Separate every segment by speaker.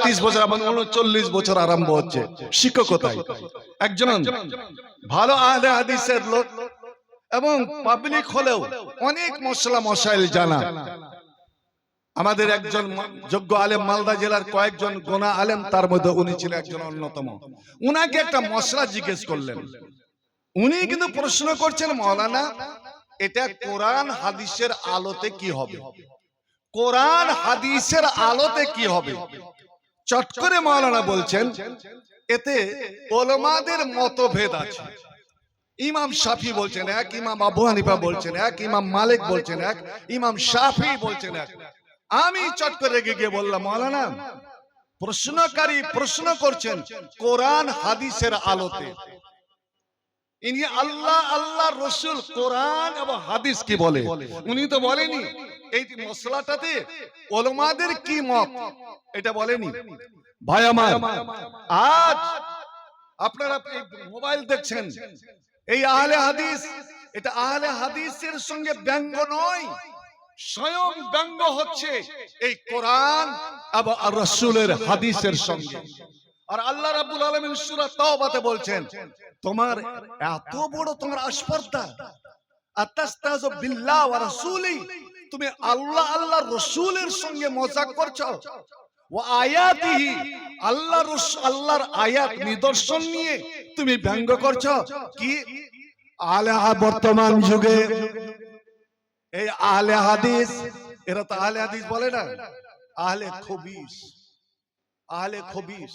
Speaker 1: 30 বছর, আমার 39 বছর আরম্ভ হচ্ছে শিক্ষকতায়। একজন ভালো আহলে হাদিসের লোক এবং পাবলিক হলেও অনেক মশলা মশাইল জানা। আমাদের একজন যোগ্য আলেম, মালদা জেলার কয়েকজন গোনা আলেম, তার মধ্যে উনি ছিলেন একজন অন্যতম। উনাকে একটা মশলা জিজ্ঞেস করলেন। উনি কিন্তু প্রশ্ন করছেন, মাওলানা এটা কোরআন হাদিসের আলোতে কি হবে? কোরআন হাদিসের আলোতে কি হবে? চট করে মাওলানা বলছেন, এতে উলামাদের মতভেদ আছে। ইমাম শাফি বলছেন এক, ইমাম আবু হানিফা বলছেন এক, ইমাম মালিক বলছেন এক, ইমাম শাফি বলছেন এক। আমি চট করে রেগে গিয়ে বললাম, মাওলানা প্রশ্নকারী প্রশ্ন করছেন কোরআন হাদিসের আলোতে, ইনি আল্লাহ আল্লাহ রসুল কোরআন এবং হাদিস কি বলে উনি তো বলেনি। এই মশলাটাতে উলামাদের কি মত এটা বলেনি। ভাই আমার, আজ আপনারা মোবাইল দেখছেন, এই আহলে হাদিস, এটা আহলে হাদিসের সঙ্গে ব্যঙ্গ নয়, স্বয়ং ব্যঙ্গ হচ্ছে এই কোরআন এবং রাসূলের হাদিসের সঙ্গে। আর আল্লাহ রাব্বুল আলামিন সূরা তাওবাতে বলছেন, তোমার এত বড় তোমার আসপর্দা, আতাস্তাযু বিল্লাহ ওয়া রাসূলি, তুমি আল্লাহ আল্লাহ রাসূলের সঙ্গে মজাক করছো, ওয়া আয়াতিহি, আল্লাহর আয়াত নিদর্শন নিয়ে তুমি ব্যঙ্গ করছো। কি আহলে বর্তমান যুগে এই আহলে হাদিস, এরা তো আহলে হাদিস বলে না, আহলে খবিস, আহলে খবিস।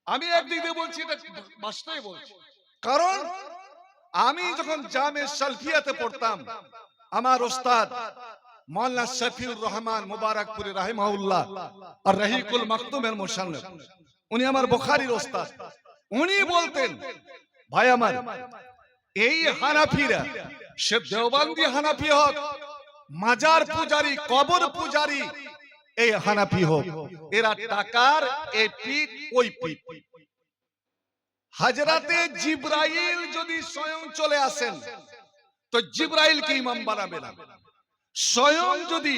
Speaker 1: আমি একদিক দিয়ে বলছি, এটা বাস্তবে বলছি, কারণ আমি যখন জামে সালফিয়াতে পড়তাম, আমার ওস্তাদ মাওলানা শফিউর রহমান মুবারকপুরি রাহিমাহুল্লাহ আর রহিকুল মাকতুমের মুসান্নিফ, উনি আমার বুখারীর ওস্তাদ, উনি বলতেন, ভাই আমার, এই হানাফিরা, সে দেওবন্দি হানাফি হোক, মাজার পূজারি, কবর পূজারি এই হানাফি হোক, এরা টাকার এই পিঠ ওই পিঠ। হযরতে জিবরাইল যদি স্বয়ং চলে আসেন তো জিবরাইলকে ইমাম বানাবে না। স্বয়ং যদি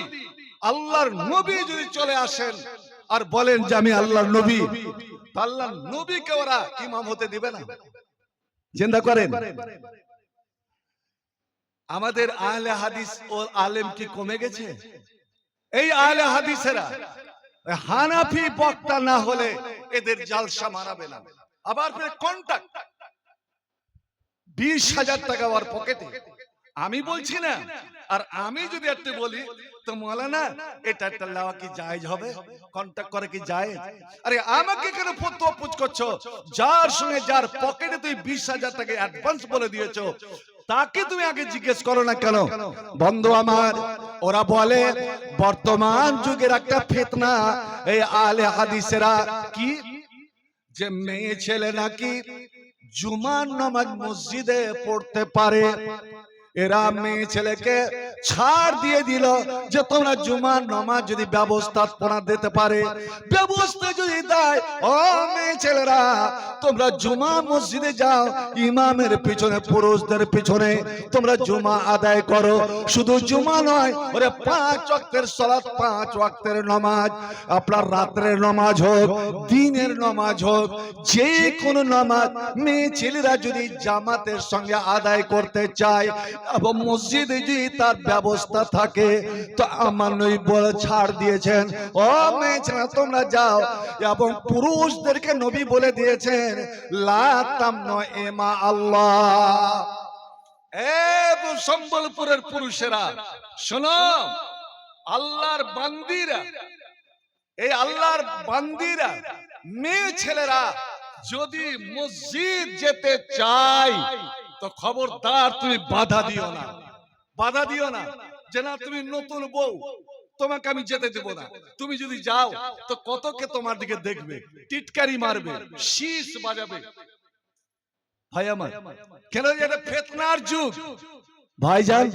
Speaker 1: আল্লাহর নবী যদি চলে আসেন আর বলেন যে আমি আল্লাহর নবী, আল্লাহর নবীকে ওরা ইমাম হতে দিবে না। চিন্তা করেন, আমাদের আহলে হাদিস ও আলেম কি কমে গেছে? এই আহলে হাদিসেরা হানাফি বক্তা না হলে এদের জালসা মানাবে না। আবার ফের কন্টাক্ট 20,000 টাকা ওর পকেটে। আমি বলছি না, আর আমি যদি একটা বলি তো মাওলানা এটা একটা লাওয়া কি জায়েজ হবে? কন্টাক্ট করে কি জায়েজ? আরে আমাকে কেন ফতোয়া পুছ করছো? যার সঙ্গে যার পকেটে তুই 20,000 টাকা অ্যাডভান্স বলে দিয়েছো, তাকে তুমি আগে জিজ্ঞেস করো না কেন? বন্ধু আমার, ওরা বলে বর্তমান যুগের একটা ফিতনা, এই আহলে হাদিসেরা কি, যে মেয়ে ছেলে নাকি জুমার নামাজ মসজিদে পড়তে পারে। এরা মেয়ে ছেলেকে ছাড় দিয়ে দিল যে তোমরা জুমার নামাজ যদি ব্যবস্থাপনা দিতে পারে, ব্যবস্থা যদি দেয়, ও মেয়ে ছেলেরা তোমরা জুমা মসজিদে যাও, ইমামের পিছনে, পুরুষদের পিছনে তোমরা জুমা আদায় করো। শুধু জুমা নয়, ওরে 5 ওয়াক্তের সালাত, 5 ওয়াক্তের নামাজ, আপনার রাতের নামাজ হোক, দিনের নামাজ হোক, যে কোনো নামাজ মেয়ে ছেলেরা যদি জামাতের সঙ্গে আদায় করতে চায় এবং মসজিদে যদি তার ব্যবস্থা থাকে, তো আমার নবী বলে ছাড় দিয়েছেন, ও মেয়ে ছেলেরা তোমরা যাও। এবং পুরুষদেরকে নবী বলে দিয়েছেন, লা তামনু ইমা আল্লাহ। সম্বলপুরের পুরুষেরা শোনো, আল্লাহর বান্দিরা, এই আল্লাহর বান্দিরা, মেয়ে ছেলেরা যদি মসজিদ যেতে চায় তো খবরদার তুমি বাধা দিও না, বাধা দিও না যে না তুমি নতুন বউ, তোমাকে আমি যেতে দেব না। তুমি যদি যাও তো কতকে তোমার দিকে দেখবে, টিটকারি মারবে, শীষ বাজাবে। ভাই আমার, কেন এটা ফিতনার যুগ ভাইজান,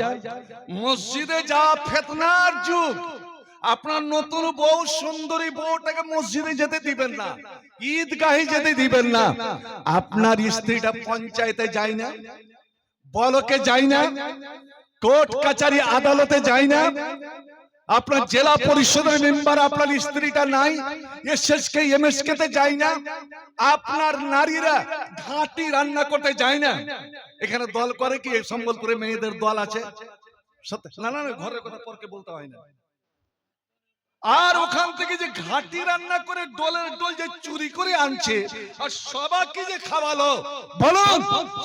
Speaker 1: মসজিদে যাওয়া ফিতনার যুগ। আপনার নতুন বউ, সুন্দরী বউটাকে মসজিদে যেতে দিবেন না, ঈদগাহে যেতে দিবেন না। আপনার স্ত্রীটা পঞ্চায়েতে যায় না, ব্লকে যায় না, কোর্ট কাচারি আদালতে যায় না, আপনার জেলা পরিষদের মেম্বার আপনার স্ত্রীটা নাই, এসএসকে এমএসকে তে যায় না, আপনার নারীরা ঘাটি রান্না করতে যায় না। এখানে দল করে কি সম্বলপুরে মেয়েদের দল আছে? না না, ঘরের কথা পরকে বলতে হয় না। আর ওখান থেকে যে ঘাটি রান্না করে ডোলের ডোল যে চুরি করে আনছে আর সবাইকে যে খাওয়ালো, বলুন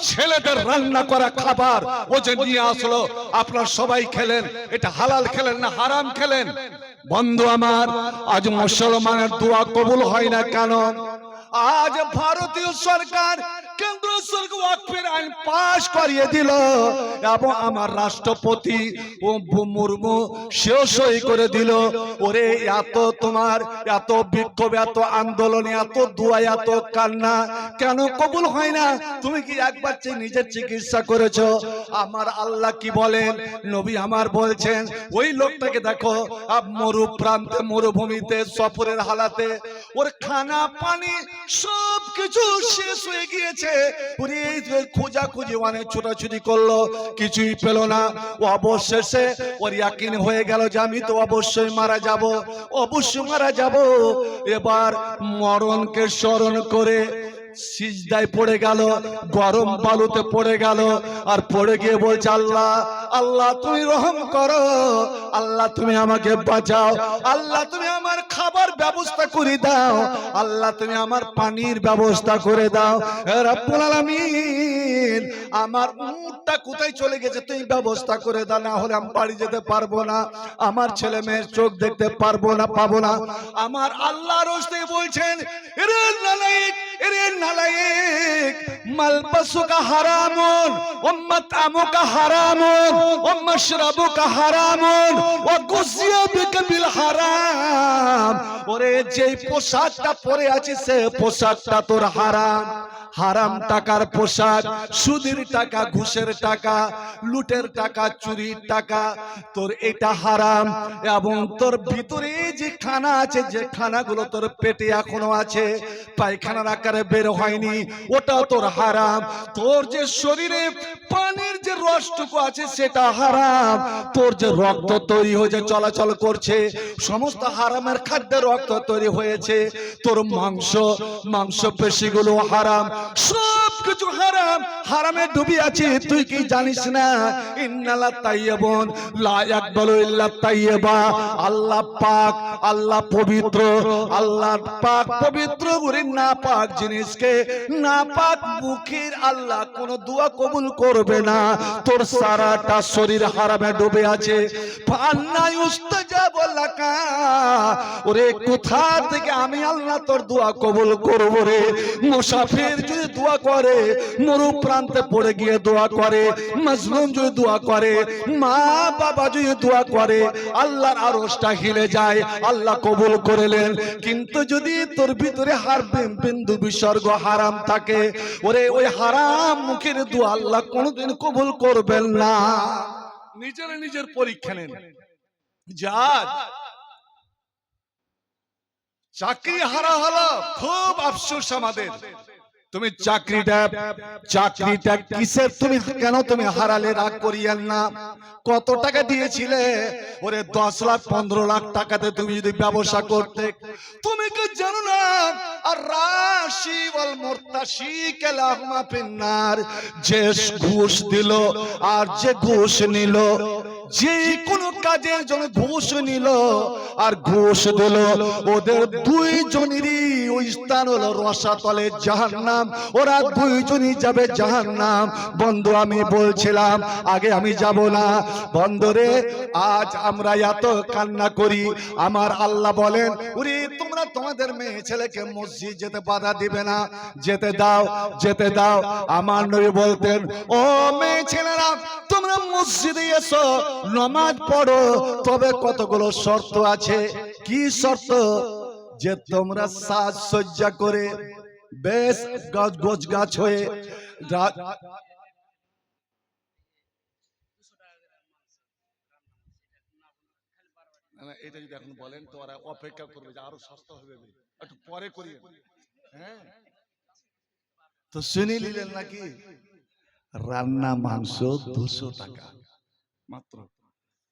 Speaker 1: ছেলেদের রান্না করা খাবার ও যে নিয়ে আসলো, আপনার সবাই খেলেন, এটা হালাল খেলেন না হারাম খেলেন? বন্ধু আমার, আজ মুসলমানের দোয়া কবুল হয় না কেন? আজ ভারতীয় সরকার কেন্দ্র সরকার ওয়াকফের আইন পাশ করিয়ে দিল এবং আমার রাষ্ট্রপতি ও মুর্মু সেও সই করে দিল। ওরে এত তোমার এত বিক্ষোভ, এত আন্দোলন, এত দোয়া, এত কান্না কেন কবুল হয় না? তুমি কি একবার নিজের চিকিৎসা করেছো? আমার আল্লাহ কি বলেন, নবী আমার বলছেন, ওই লোকটাকে দেখো মরু প্রান্তে মরুভূমিতে সফরের হালাতে, ওর খানা পানি সব কিছু শেষ হয়ে গিয়েছে। খোঁজাখুঁজি অনেক ছোটাছুটি করলো, কিছুই পেল না। ও অবশেষে ওর ইয়াকিন হয়ে গেল যে আমি তো অবশ্যই মারা যাব, অবশ্যই মারা যাব। এবার মরণকে স্মরণ করে সিজদায় পড়ে গেল, গরম বালুতে পড়ে গেল, আর পড়ে গিয়ে বলছে, আল্লাহ আল্লাহ তুমি রহম করো, আল্লাহ তুমি আমাকে বাঁচাও, আল্লাহ তুমি আমার খাবার ব্যবস্থা করে দাও, আল্লাহ তুমি আমার পানির ব্যবস্থা করে দাও। রব্বুল আলামিন, আমার উটটা কোথায় চলে গেছে তুমি ব্যবস্থা করে দাও, না হলে আমি বাড়ি যেতে পারবো না, আমার ছেলে মেয়ের চোখ দেখতে পারবো না, পাবো না। আমার আল্লাহর রাস্তে বলছেন, এরে নালায়েক, এরে নালায়েক, মালবাসুকা হারামুন ওয়া মাতআমুকা হারামুন ওয়া মাশরাবুকা হারামুন ওয়া গুযিয়া বিকা বিল হারাম। ওরে যেই পোশাকটা পরে আছিস সে পোশাকটা তোর হারাম, হারাম টাকার পোশাক, সুদের টাকা, ঘুষের টাকা, লুটের টাকা, চুরির টাকা, তোর এটা হারাম। এবং তোর ভিতরে যে খানা আছে, যে খানাগুলো তোর পেটে এখনো আছে, পায়খানার আকারে বের হয়নি, ওটা তোর হারাম। তোর যে শরীরে পানির যে রসটুকু আছে সেটা হারাম। তোর যে রক্ত তৈরি হয়ে যে চলাচল করছে, সমস্ত হারামের খাদ্যের রক্ত তৈরি হয়েছে। তোর মাংস পেশিগুলো হারাম, সব কিছু হারাম, হারামে ডুবি আছে। তুই কি জানিস না? ইন্নালা তাইয়্যিবুন লা ইয়াকবালু ইল্লা তাইয়্যিবা। আল্লাহ পাক, আল্লাহ পবিত্র, আল্লাহ পাক পবিত্র। করে না পাক জিনিসকে, না পাক মুখের আল্লাহ কোন দোয়া কবুল করবে না। তোর সারাটা শরীর হারামে ডুবে আছে। ফান্না ইউস্তাজাবু লাকা, ওরে কোথা থেকে আমি আল্লাহ তোর দোয়া কবুল করব রে? মুসাফির যদি দোয়া করে, মরু প্রান্তে পড়ে গিয়ে দোয়া করে, মাজলুম যদি দোয়া করে, মা বাবা যদি দোয়া করে, আল্লাহর আরশটা হিলে যায়, আল্লাহ কবুল করলেন। কিন্তু যদি তোর ভিতরে বিন্দু বিসর্গ হারাম থাকে, ওরে ওই হারাম মুখের দোয়া আল্লাহ কোনোদিন কবুল করবেন না। নিজের পরীক্ষা নেন। যা চাকরি হারা হলো, খুব আফসোস আমাদের। তুমি চাকরিটা কিসের, তুমি কেন তুমি হারালে? রাগ করিয়েন না। কত টাকা দিয়েছিলে? ওরে 10 লাখ 15 লাখ টাকাতে তুমি যদি ব্যবসা করতে, তুমি কি জানো না? আর রাশি ওয়াল মুরতাশি কালাহুমা ফিন্নার। যে ঘুষ দিল আর যে ঘুষ নিল, যে কোন কাজের জন্য ঘুষ নিল আর ঘুষ দিল, ওদের দুইজনেরই ওই স্থান হলো রসাতলে জাহান্নাম। ওরা দুইজনই যাবে জাহান্নাম। বন্ধু আমি বলছিলাম আগে আমি যাব না। বন্ধুরে, আজ আমরা এত কান্না করি, আমার আল্লাহ বলেন, ওরে তোমরা তোমাদের মেয়ে ছেলেকে মসজিদ যেতে বাধা দিবে না, যেতে দাও, যেতে দাও। আমার নবী বলতেন, ও মেয়ে ছেলেরা তোমরা মসজিদে এসো, নামাজ পড়ো, তবে কতগুলো শর্ত আছে। কি শর্ত? যে তোমরা সাজসজ্জা করে বেশ গোছ গাছ হয়ে, এটা যদি এখন বলেন তো ওরা অপেক্ষা করবে যে আরো সস্তা হবে, একটু পরে করিয়ে। হ্যাঁ, তো শুনে নিলেন নাকি? রান্না মাংস 200 টাকা মাত্র।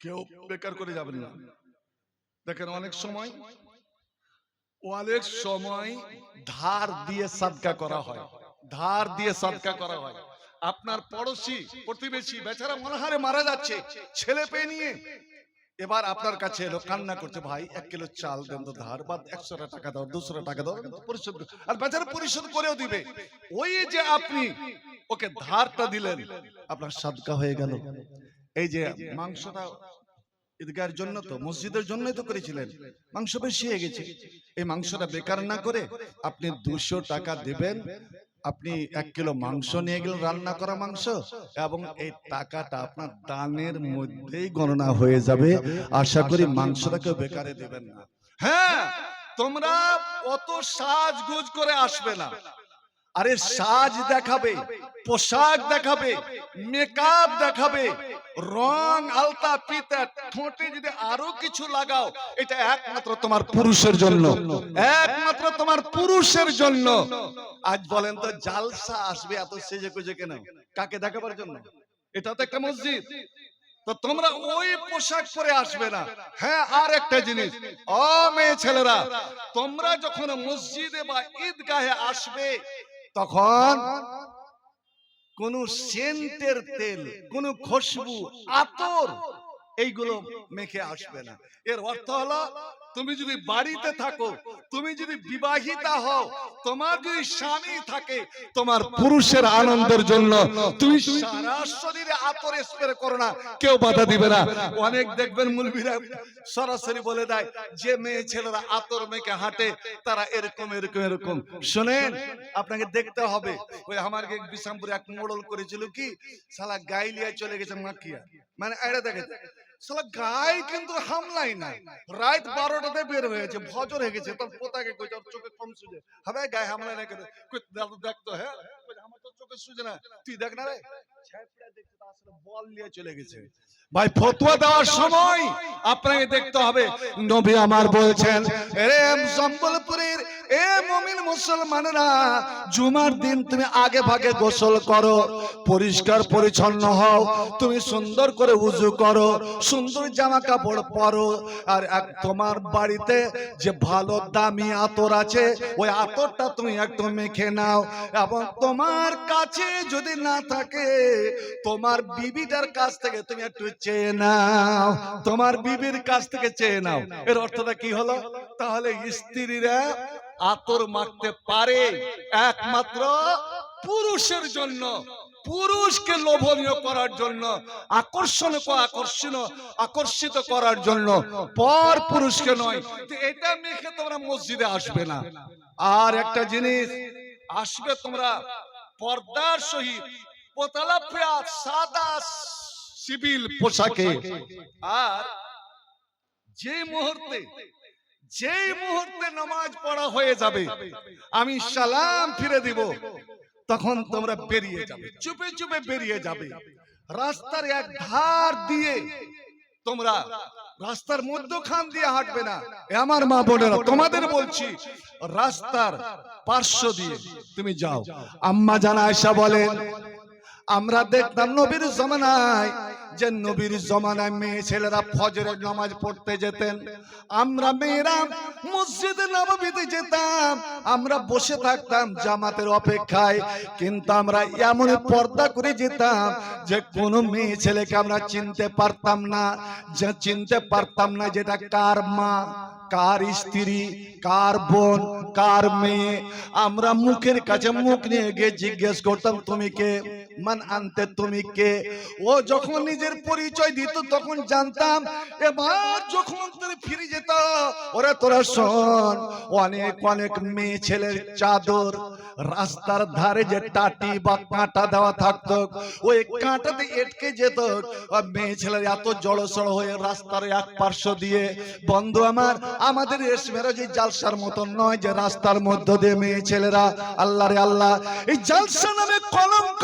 Speaker 1: কেউ বেকার করে যাবেন না। দেখেন অনেক সময় ধার দিয়ে সাদকা করা হয়, ধার দিয়ে সাদকা করা হয়। আপনার পড়োশি প্রতিবেশী বেচারা মনাহারে মারা যাচ্ছে, ছেলে পেয়ে নিয়ে এবার আপনার কাছে এলো, কান্না করছে, ভাই 1 কিলো চাল দেন তো ধার, বা 100 টাকা দাও, 200 টাকা দাও, পরিশোধ, আর বেচারা পরিশোধ করেও দিবে। ওই যে আপনি ওকে ধারটা দিলেন, আপনার সাদকা হয়ে গেল। এই যে মাংসটা ঈদগাহের জন্য তো, মসজিদের জন্যই তো করেছিলেন, মাংস বেশি হয়ে গেছে, এই মাংসটা বেকার না করে আপনি 200 টাকা দিবেন। আপনি 1 কিলো মাংস নিয়ে গেলেন, রান্না করা মাংস, এবং এই টাকাটা আপনার দানের মধ্যেই গণনা হয়ে যাবে। আশা করি মাংসটাকে বেকারে দেবেন না। হ্যাঁ, তোমরা অত সাজগুজ করে আসবে না। আরে সাজ দেখাবে, পোশাক দেখাবে, মেকআপ দেখাবে, রং আলতা পিতা, ঠোঁটে যদি আরো কিছু লাগাও, এটা একমাত্র তোমার পুরুষের জন্য, একমাত্র তোমার পুরুষের জন্য। আজ বলেন তো জালসা আসবে এত সেজে গুজে কেন? কাকে দেখাবার জন্য? এটা তো একটা মসজিদ, তো তোমরা ওই পোশাক পরে আসবে না। হ্যাঁ, আর একটা জিনিস, ও মেয়ে ছেলেরা, তোমরা যখন মসজিদে বা ঈদগাহে আসবে, তখন কোন সেন্টের তেল, কোন খুশবু, আতর এইগুলো মেখে আসবে না। এর অর্থ হলো, তুমি যদি বাড়িতে থাকো, তুমি যদি বিবাহিতা হও, তোমার যদি স্বামী থাকে, তোমার পুরুষের আনন্দের জন্য তুমি সারা শরীরে আতর স্প্রে করো না, কেউ বাধা দিবে না। অনেক দেখবেন মুলবিরা সরাসরি বলে দেয়, যে মেয়ে ছেলেরা আতর মেখে হাঁটে তারা এরকম এরকম এরকম। শুনেন, আপনাকে দেখতে হবে। ওই আমার বিশামপুরে এক মোড়ল করেছিল কি, শালা গাইলিয়া চলে গেছে মাকিয়া, মানে এটা দেখে শালা গাই কিন্তু হামলাই না, রাত 12টাতে বের হয়েছে, ভজর হয়ে গেছে, তোর পোতাকে কই তোর চোখে কম সুজে হবে, গায়ে হামলা না করে কই দেখতো, হ্যাঁ আমার তো চোখে সুজে না, তুই দেখ না রে, ছাপড়া দেখতে তো আসলে বল নিয়ে চলে গেছে। ভাই ফতোয়া দেওয়ার সময় আপনাকে দেখতে হবে, নবী আমার বলছেন, এরে সম্বলপুরের এ মুমিন মুসলমানেরা, জুমার দিন তুমি আগে ভাগে গোসল করো, পরিষ্কার পরিচ্ছন্ন হও, তুমি সুন্দর করে ওযু করো, সুন্দর জামা কাপড় পরো, আর তোমার বাড়িতে যে ভালো দামি আতর আছে, ওই আতরটা তুমি একটু মেখে নাও, এবং তোমার কাছে যদি না থাকে, তোমার বিবিটার কাছ থেকে তুমি একটু চেয়ে নাও, তোমার বিবির কাছ থেকে চেয়ে নাও। এর অর্থটা কি হলো? তাহলে স্ত্রীরা আতর মাখতে পারে একমাত্র পুরুষের জন্য, পুরুষকে লোভনীয় করার জন্য, আকর্ষিত করার জন্য, পর পুরুষকে নয়। এটা মেখে তোমরা মসজিদে আসবে না। আর একটা জিনিস, আসবে তোমরা পর্দার সহিত, পোতালাফিয়া সাদা সিভিল পোশাকে। আর যেই মুহূর্তে নামাজ পড়া হয়ে যাবে, আমি সালাম ফিরে দিব, তখন তোমরা বেরিয়ে যাবে, চুপে চুপে বেরিয়ে যাবে। রাস্তার এক ধার দিয়ে, তোমরা রাস্তার মধ্যখান দিয়ে হাঁটবে না। আমার মা বোনেরা, তোমাদের বলছি, রাস্তার পার্শ্ব দিয়ে তুমি যাও। আম্মা জান আয়েশা বলেন, আমরা দেখতাম নবীর জমানায়, যে নবীর জমানায় মেয়ে ছেলেরা ফজরের নামাজ পড়তে যেতেন, আমরা মেয়েরা মসজিদে নববীতে যেতাম, আমরা বসে থাকতাম জামাতের অপেক্ষায়, কিন্তু আমরা এমন পর্দা করে যেতাম যে কোন মেয়ে ছেলেকে আমরা চিনতে পারতাম না, যেটা কার মা, কার স্ত্রী, কার বোন, কার মেয়ে। আমরা মুখের কাছে মুখ নিয়ে গিয়ে জিজ্ঞেস করতাম, তুমি কে, মান আনতে, তুমি কে? ও যখন নিজের পরিচয় দিত তখন জানতাম। এবার যখন তুমি ফিরে যেত, ওরা তোরা শোন, অনেক অনেক মেয়ে ছেলের চাদর রাস্তার ধারে যে টাটি বা কাঁটা দেওয়া থাকতো, ওই কাঁটাতে এটকে যেত, মেয়ে ছেলের এত জড়সড় হয়ে রাস্তার এক পার্শ্ব দিয়ে। বন্ধু আমার, আমাদের এসমেরাজি জালসার মতন নয় যে রাস্তার মধ্য দিয়ে মেয়ে ছেলেরা, আল্লাহ রে আল্লাহ, এই জালসা নামে কলঙ্ক,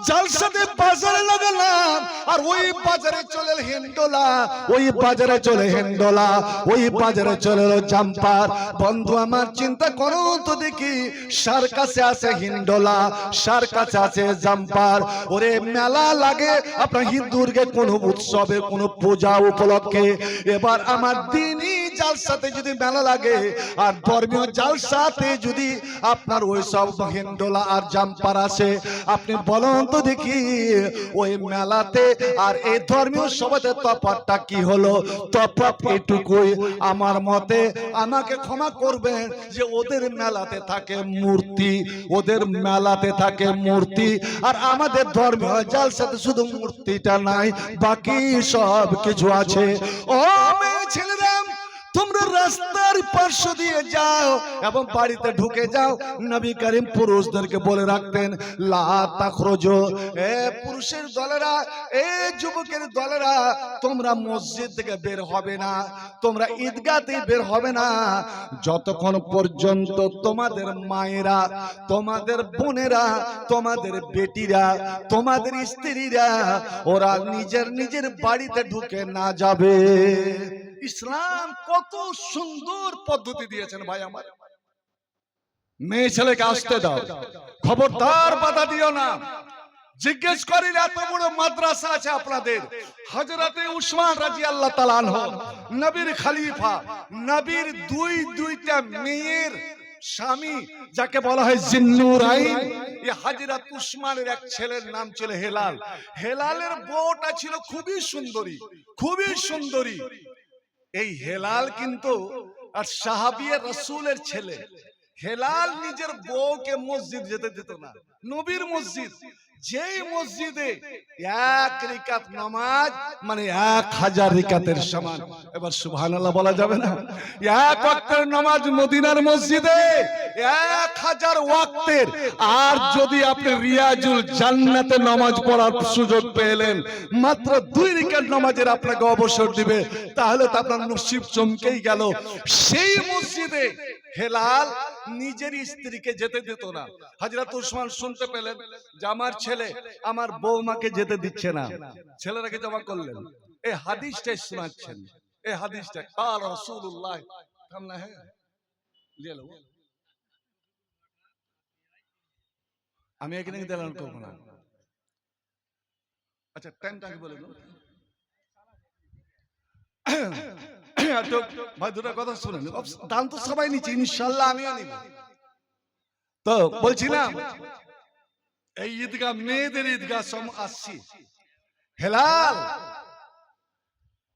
Speaker 1: জালসাতে বাজারে লাগালাম, আর ওই বাজারে চলে হেন্ডোলা, ওই বাজারে চলে হেন্ডোলা, ওই বাজারে চলে জাম্পার। বন্ধু আমার, চিন্তা করো তো দেখি, সার কাছে আছে হিন্ডোলা, সার কাছে আছে জাম্পার। ওরে মেলা লাগে আপনার হিন্দুরকে কোন উৎসবে, কোন পূজা উপলক্ষে। এবার আমার দিনই জালসাতে যদি মেলা লাগে আর ধর্মীয় জালসাতে যদি আপনার ওই সব হিন্দোলা আর জাম্পার আসে, আপনি বলুন তো দেখি ওই মেলাতে আর এই ধর্মীয় সভাতে তফাৎটা কি হলো? তফাৎ এটুকুই, আমার মতে আমাকে ক্ষমা করবেন যে ওদের মেলাতে থাকে মূর্তি, ওদের মেলাতে থাকে মূর্তি, আর আমাদের ধর্মীয় জালসাতে শুধু মূর্তিটা নাই, বাকি সব কিছু আছে। ও মেয়ে ছেলেরা, তোমরা রাস্তার পার্শ্ব দিয়ে যাও এবং বাড়িতে ঢুকে যাও। নবী করিম পুরুষদেরকে বলে রাখতেন, লা তাখরুজু, এ পুরুষের দলেরা, এ যুবকের দলেরা, তোমরা মসজিদ থেকে বের হবে না, তোমরা ঈদগাতে বের হবে না যতক্ষণ পর্যন্ত তোমাদের মায়েরা, তোমাদের বোনেরা, তোমাদের বেটিরা, তোমাদের স্ত্রীরা ওরা নিজের নিজের বাড়িতে ঢুকে না যাবে। ইসলাম কত সুন্দর পদ্ধতি দিয়েছেন ভাই আমার। মেয়ে ছেলেকে আসতে দাও, খবরদার বাধা দিও না। জিজ্ঞেস করেন এত বড় মাদ্রাসা আছে আপনাদের। হযরতে উসমান রাদিয়াল্লাহু তাআলা আনহু, নবীর খলিফা, নবীর দুইটা মেয়ের স্বামী, যাকে বলা হয় জিন্নুরাইন, এই হযরত উসমানের এক ছেলের নাম ছিল হেলাল। হেলালের বউটা ছিল খুবই সুন্দরী, খুবই সুন্দরী। এই হেলাল কিন্তু আর সাহাবী রাসূলের ছেলে। হেলাল নিজের বউকে মসজিদ যেতে দিত না, নবীর মসজিদ, যেই মসজিদে এক রিকাত নামাজ মানে 1000 রিকাতের সমান। এবার সুবহানাল্লাহ বলা যাবে না? এক ওয়াক্তের নামাজ মদিনার মসজিদে 1000 ওয়াক্তের। আর যদি আপনি রিয়াজুল জান্নাতে নামাজ পড়ার সুযোগ পেলেন, মাত্র 2 রিকাত নামাজের আপনাকে অবসর দিবে, তাহলে তো আপনার নসিব চমকেই গেল। সেই মসজিদে হেলাল নিজের স্ত্রীকে যেতে দিত না। হযরত উসমান শুনতে পেলেন যে আমার ছেলে আমার বৌমাকে যেতে দিচ্ছে না, ছেলেরাকে জমা করলেন, এই হাদিসটাই শোনাচ্ছেন। এই হাদিসটা কাল রাসূলুল্লাহ থামনা है ले लो, আমি এখানে দেলান করব না। আচ্ছা টাইমটা কি বলে দাও তো ভাই, দুটো কথা শুনেন, দান তো সবাই নিচ্ছে, ইনশাআল্লাহ আমিও নিব। তো বলছিলাম এই ঈদগাহ মেয়েদের ঈদগাহ আসছি। হেলাল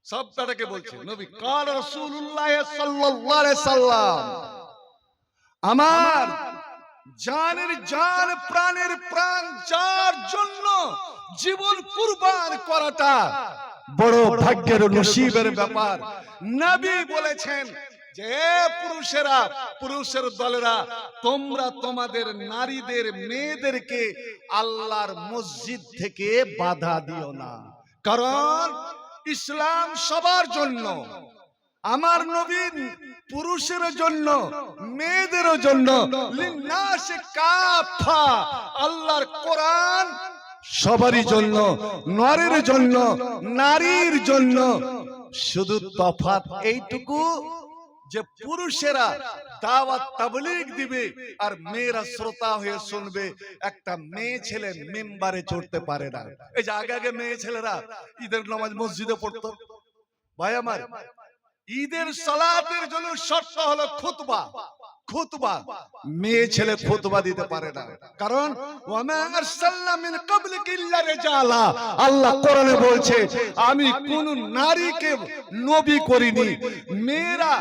Speaker 1: সবটাকে বলছে নবী কাল রাসূলুল্লাহ সাল্লাল্লাহু আলাইহি সাল্লাম, আমার জানের জান প্রাণের প্রাণ যার জন্য জীবন কুরবান করাটা বড় ভাগ্যের নসিবের ব্যাপার। নবী বলেছেন যে পুরুষেরা, পুরুষের দলেরা, তোমরা তোমাদের নারীদের মেয়েদেরকে আল্লাহর মসজিদ থেকে বাধা দিও না, কারণ ইসলাম সবার জন্য। আমার নবী পুরুষের জন্য, মেয়েদের জন্য, লিন্নাস কাফা, আল্লাহর কোরআন সবারই জন্য, নরের জন্য, নারীর জন্য। শুধু তফাৎ এইটুকু যে পুরুষেরা দাওয়াত তাবলীগ দিবে আর মেয়েরা শ্রোতা হয়ে শুনবে। একটা মেয়ে ছেলে মিম্বারে চড়তে পারে না। এই যে আগে আগে মেয়ে ছেলেরা ঈদের নামাজ মসজিদে পড়তো, ভাই আমার, ঈদের সালাতের জন্য শর্ত হলো খুতবা। খুতবা মেয়ে ছেলে খুতবা দিতে পারে না, কারণ ওয়ামা আরসালনা মিন ক্বাবলিকা ইল্লা রিজালা, আল্লাহ কোরআনে বলছে আমি কোন নারীকে নবী করিনি। মেয়েরা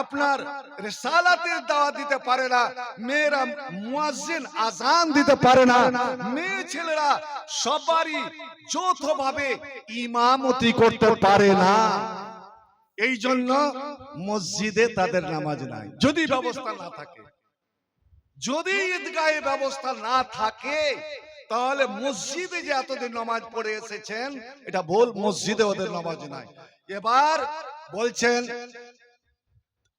Speaker 1: আপনার রিসালাতের দাওয়াত দিতে পারে না, মেয়েরা মুয়াজ্জিন আযান দিতে পারে না, মেয়ে ছেলেরা সবারই যৌথভাবে ইমামতি করতে পারে না। এই জন্য মসজিদে তাদের নামাজ নাই, যদি ব্যবস্থা না থাকে। যদি ঈদগাহে ব্যবস্থা না থাকে তাহলে মসজিদে যে এতদিন নামাজ পড়ে এসেছেন এটা ভুল, মসজিদে ওদের নামাজ নাই। এবার বলছেন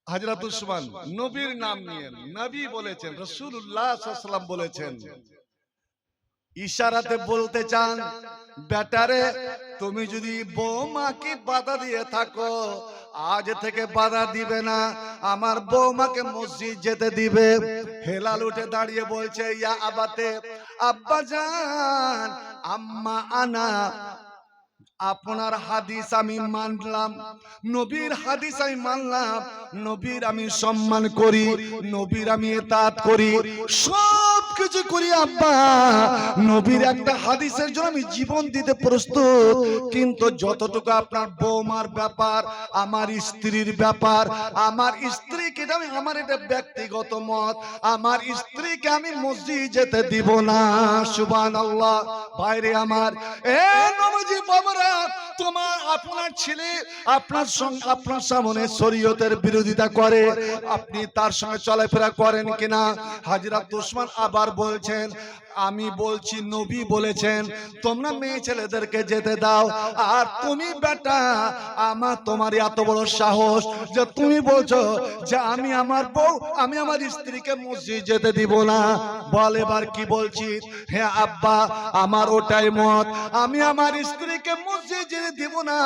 Speaker 1: হযরত উসমান নবীর নাম নিয়ে, নবী বলেছেন, রাসূলুল্লাহ সাল্লাল্লাহু আলাইহি ওয়াসাল্লাম বলেছেন, ইশারাতে বলতে চান বেটারে তুমি যদি বৌমাকে বাধা দিয়ে থাকো, আজ থেকে বাধা দিবে না, আমার বৌমাকে মসজিদ যেতে দিবে। হেলাল উঠে দাঁড়িয়ে বলছে, ইয়া আবাতে, আব্বাজান, আম্মা আনা, আপনার হাদিস আমি মানলাম, নবীর হাদিস আমি মানলাম, নবীর আমি সম্মান করি, নবীর আমি ইতাআত করি, সব কিছু করি আব্বা। নবীর একটা হাদিসের জন্য আমি জীবন দিতে প্রস্তুত। কিন্তু যতটুকু আপনার বৌমার ব্যাপার, আমার স্ত্রীর ব্যাপার, আমার স্ত্রীকে আমি, আমার এটা ব্যক্তিগত মত, আমার স্ত্রীকে আমি মসজিদ যেতে দিব না। সুবহানাল্লাহ। বাইরে আমার এ নবজি বাবারা, তোমার আপনার ছেলে আপনার সঙ্গে আপনার সামনে শরীয়তের বিরোধিতা করে, আপনি তার সঙ্গে চলাফেরা করেন কিনা? হযরত ওসমান আবার বলছেন, আমি বলছি নবী বলেছেন তোমরা মেয়ে ছেলেদেরকে যেতে দাও, আর তুমি বেটা আমার তোমার এত বড় সাহস যে তুমি বলছো যে আমি আমার বউ, আমি আমার স্ত্রীকে মসজিদ যেতে দিব না। বল এবার কি বলছি? হ্যাঁ আব্বা, আমার ওটাই মত, আমি আমার স্ত্রীকে মসজিদ যেতে দিব না,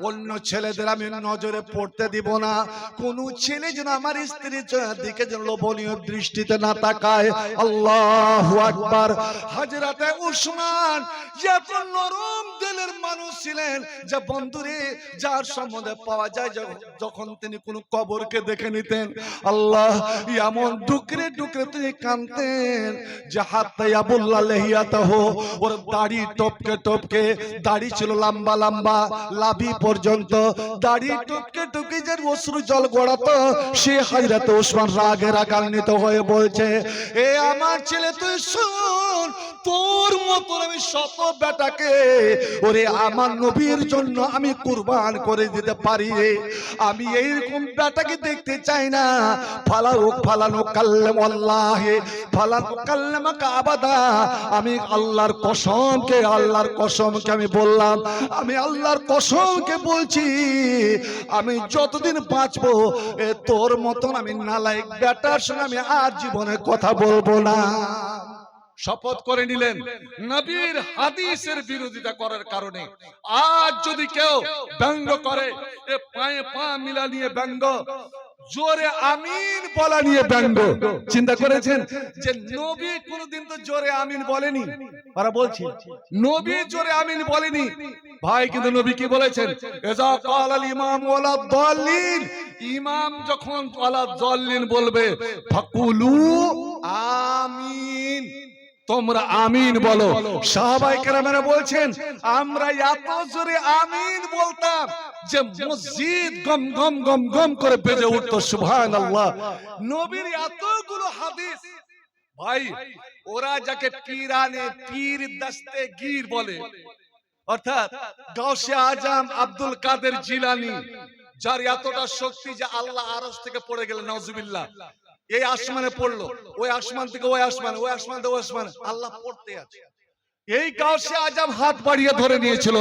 Speaker 1: অন্য ছেলেদের আমি নজরে পড়তে দিব না, কোন ছেলে যেন আমার স্ত্রীর দিকে যেন লোভনীয় দৃষ্টিতে না তাকায়। আল্লাহু আকবার। হযরতে উসমান এত নরম দিলের মানুষ ছিলেন যে বন্ধুরে, যার সম্বন্ধে পাওয়া যায় যখন তিনি কোন কবরকে দেখে নিতেন, আল্লাহ এমন ডুকরে ডুকরে তিনি কাঁদতেন যে হাত্তা ইয়াবুল্লাহ লাহিয়াতাহু, ওর দাড়ি টপকে টপকে, দাড়ি ছিল লম্বা লম্বা লাভি পর্যন্ত, দাড়ি টপকে টপকে যে অশ্রু জল গড়াতো, সে হযরতে উসমান রাগে রাগান্বিত হয়ে বলছে, এ আমার ছেলে তুই শুন, তোর মতো আমি শত বেটাকে ওরে আমার নবীর জন্য আমি কুরবান করে দিতে পারি, আমি এইরকম বেটাকে দেখতে চাই না। ফালানো কাল্লাম আল্লাহ, ফালানো কাল্লামাকা আবাদা, আমি আল্লাহর কসমকে আমি বললাম, আমি আল্লাহর কসমকে বলছি, আমি যতদিন বাঁচবো তোর মতন আমি নালায়েক বেটার সঙ্গে আমি আর জীবনে কথা বলবো না। শপথ করে নিলেন নবীর হাদিসের বিরোধিতা করার কারণে। আজ যদি কেউ ব্যঙ্গ করে, এ পায়ে পা মিলা নিয়ে ব্যঙ্গ, জোরে আমিন বলা নিয়ে ব্যঙ্গ, চিন্তা করেছেন যে নবী কোনদিন তো জোরে আমিন বলেনি? ওরা বলছে নবী জোরে আমিন বলেনি ভাই, কিন্তু নবী কি বলেছেন? ইজা ক্বালাল ইমাম ওয়ালা দাল্লিন, ইমাম যখন ওয়ালা দাল্লিন বলবে ফাকুলু আমিন, তোমরা আমিন বলো। সাহাবায়ে কেরামেরা বলছেন আমরা এত জোরে আমিন বলতাম যে মসজিদ গম গম গম গম করে বেজে উঠতো। সুবহানাল্লাহ। নবীর এতগুলো হাদিস ভাই, ওরা যাকে পীরানে পীর দস্তেগীর বলে, অর্থাৎ গাউসে আজম আব্দুল কাদের জিলানী, যার এতটা শক্তি যে আল্লাহ আরশ থেকে পড়ে গেলেন, নাউজুবিল্লাহ, এই আসমানে পড়লো, ওই আসমান থেকে ওই আসমান, ওই আসমান থেকে ওই আসমান, আল্লাহ পড়তে আছে। এই গাউসে আজম হাত বাড়িয়ে ধরে নিয়েছিল।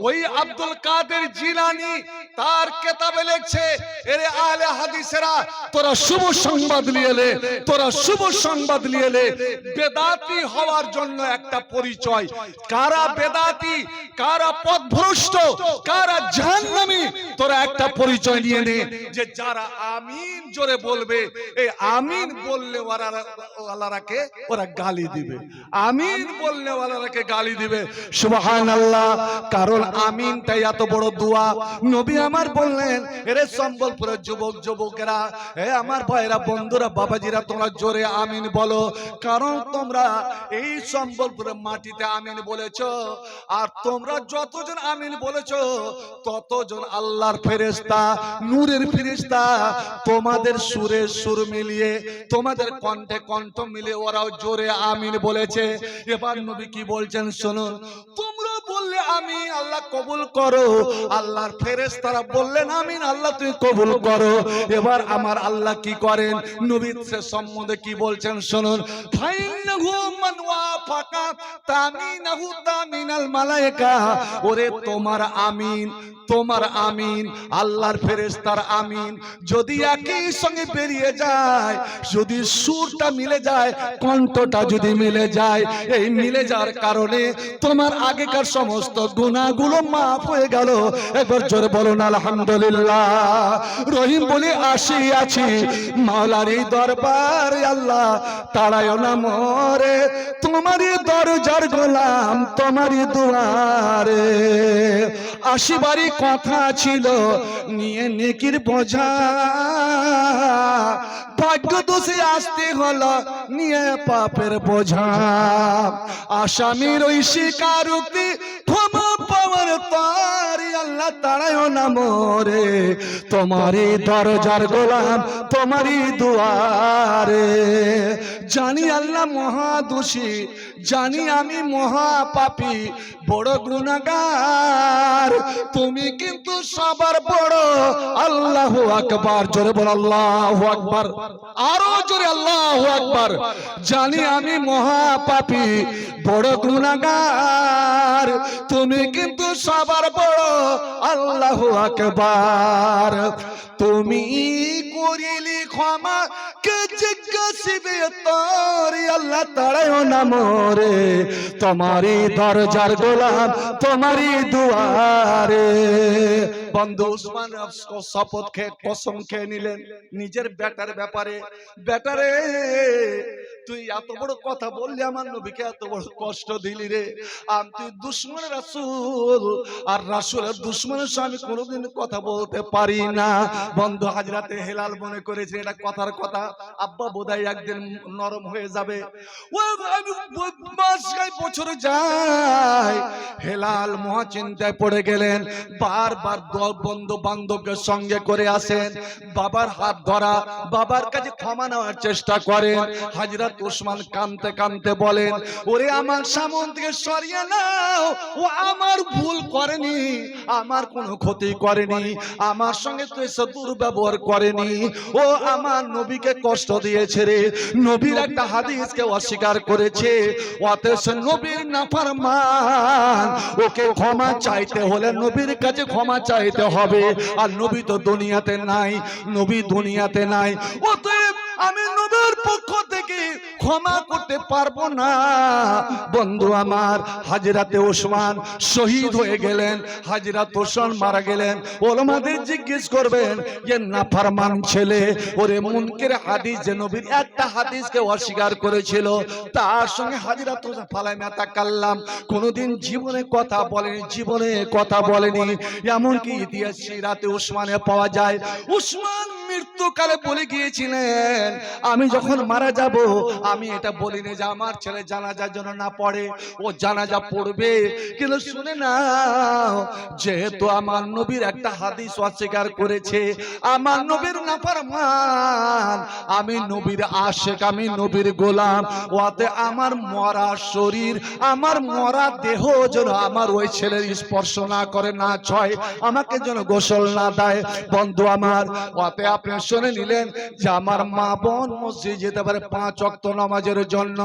Speaker 1: ওই আব্দুল কাদের জিলানী তার কিতাবে লিখছে, এরে আহলে হাদিসেরা, তোরা শুভ সংবাদ নিয়ে এলে, তোরা শুভ সংবাদ নিয়ে এলে, বেদাতি হওয়ার জন্য একটা পরিচয়, কারা বেদাতি, কারা পথভ্রষ্ট, কারা জাহান্নামী, তোরা একটা পরিচয় নিয়ে নে, যে যারা আমিন জোরে বলবে, এই আমিন বললে ওয়ালারাকে ওরা গালি দিবে, আমিন বললে ওয়ালারা গালি দিবে। সুবহানাল্লাহ। কারণ আমিনটা এত বড় দোয়া। নবী আমার বললেন, এরে সম্বলপুরের যুবক যুবকেরা, হে আমার ভাইরা, বন্ধুরা, বাবাজিরা, তোমরা জোরে আমিন বলো, কারণ তোমরা এই সম্বলপুরের মাটিতে আমিন বলেছো, আর তোমরা যতজন আমিন বলেছো ততজন আল্লাহর ফেরেশতা, নূরের ফেরেশতা, তোমাদের সুরে সুর মিলিয়ে, তোমাদের কণ্ঠে কণ্ঠ মিলিয়ে ওরাও জোরে আমিন বলেছে। এবার নবী কি বলছেন শুনুন, তোমরা বললে আমিন, আল্লাহ কবুল করো, আল্লাহর ফেরেশতারা বললেন আমিন, আল্লাহ তুমি কবুল করো। এবার আমার আল্লাহ কি করেন, নবীর সম্বন্ধে কি বলছেন শুনুন, ফাইন্নাহু মান ওয়াফাকা তামিনাহু তামিনাল মালায়েকা, ওরে তোমার আমিন তোমার আমিন, আল্লাহর ফেরেশতার আমিন যদি একই সঙ্গে বেরিয়ে যায়, যদি সুরটা মিলে যায়, কণ্ঠটা যদি মিলে যায়, এই মিলে যাওয়ার কারণে তোমার আগেকার সমস্ত গুনাহগুলো মাফ হয়ে গেল। একবার জোরে বলুন আলহামদুলিল্লাহ। রহিম বলে আসিয়াছি মাওলার দরবার, আল্লাহ তাড়ায়ও না মোরে, তোমারই দরজার গোলাম, তোমারই দুয়ারে। আসিবারই কথা ছিল নিয়ে নেকির বোঝা, ভাগ্য দোষে আসতে হলো নিয়ে পাপের বোঝা। আসামির ওই স্বীকারোক্তি ক্ষমা পাওয়ার তারি, আল্লাহ তাড়ায়ও না মোরে, তোমারই দরজার গোলাম, তোমারই দুয়ারে। জানি আল্লাহ মহাদোষী, জানি আমি মহাপাপী, বড় গুনাহগার, তুমি কিন্তু সবার বড়। আল্লাহু আকবার, জোরে বল আল্লাহু আকবার, আরো জোরে আল্লাহু আকবার। জানি আমি মহাপাপী, বড় গুনাহগার, তুমি কিন্তু সবার বড়। আল্লাহু আকবার। তুমি করিলি ক্ষমা কে জিজ্ঞাসিবে তোর, আল্লাহ তাড়ায়ও না মোরে, তোমারই দরজার গোলাম, তোমারই দুয়ারে। বন্ধু উসমান শপথ খেয়ে কসম খেয়ে নিলেন নিজের বেটার ব্যাপারে, বেটারে তুই এত বড় কথা বললি, আমার নবীকে এত বড় কষ্ট দিলি রে। তুই দুশমন রাসূল, আর রাসূলের দুশমনের সঙ্গে কোনোদিন কথা বলতে পারি না। বন্ধু হাজরাতে হেলাল মনে করেছে এটা কথার কথা, আব্বা বোধহয় একদিন নরম হয়ে যাবে। বছরে যায়, হেলাল মহা চিন্তায় পড়ে গেলেন। বারবার বন্ধু বান্ধবকে সঙ্গে করে আসেন, বাবার হাত ধরা, বাবার কাছে ক্ষমা নেওয়ার চেষ্টা করেন। হাজরত উসমান কাঁদতে কাঁদতে বলেন, ওরে আমার সামনে থেকে সরিয়ে নাও, ও আমার ভুল করেনি, আমার কোনো ক্ষতি করেনি, আমার সঙ্গে তো এসে দুর্ব্যবহার করেনি, ও আমার নবীকে কষ্ট দিয়েছে রে। নবীর একটা হাদিসকে অস্বীকার করেছে, অথচ নবীর নাফরমান, ওকে ক্ষমা চাইতে হলে নবীর কাছে ক্ষমা চাইতে হবে। আর নবী তো দুনিয়াতে নাই, নবী দুনিয়াতে নাই, অতএব আমি নবীর পক্ষ থেকে ক্ষমা করতে পারবো না। বন্ধু আমার, হাজরাতে ওসমান শহীদ হয়ে গেলেন, হাজরাত ওসমান মারা গেলেন। ওলামাদের জিজ্ঞেস করবেন যে নাফরমান ছেলে, ওরে মুনকের হাদিস, যে নবীর একটা হাদিসকে অস্বীকার করেছিল, তার সঙ্গে হাজরাত ওসমান ফালাইমা তাকাল্লাম, কোনোদিন জীবনে কথা বলেনি, জীবনে কথা বলেনি। এমনকি ইতিহাস সিরাতে ওসমানে পাওয়া যায়, ওসমান মৃত্যুকালে বলে গিয়েছিলেন, আমি যখন মারা যাব, আমি এটা বলিনি যে আমার ছেলে জানাজার জন্য না পড়ে, ও জানাজা পড়বে, কিন্তু শুনে নাও, যেহেতু আমার নবীর একটা হাদিস অস্বীকার করেছে, আমার নবীর নাফরমান, আমি নবীর আশিক, আমি নবীর গোলাম, ওতে আমার মরা শরীর, আমার মরা দেহ যেন আমার ওই ছেলের স্পর্শ না করে, না ছয়, আমাকে যেন গোসল না দেয়। বন্ধু আমার, ওতে আপনি শুনে নিলেন যে আমার মা বোন মসজিদ যেতে পারে 5 ওয়াক্ত নামাজের জন্য,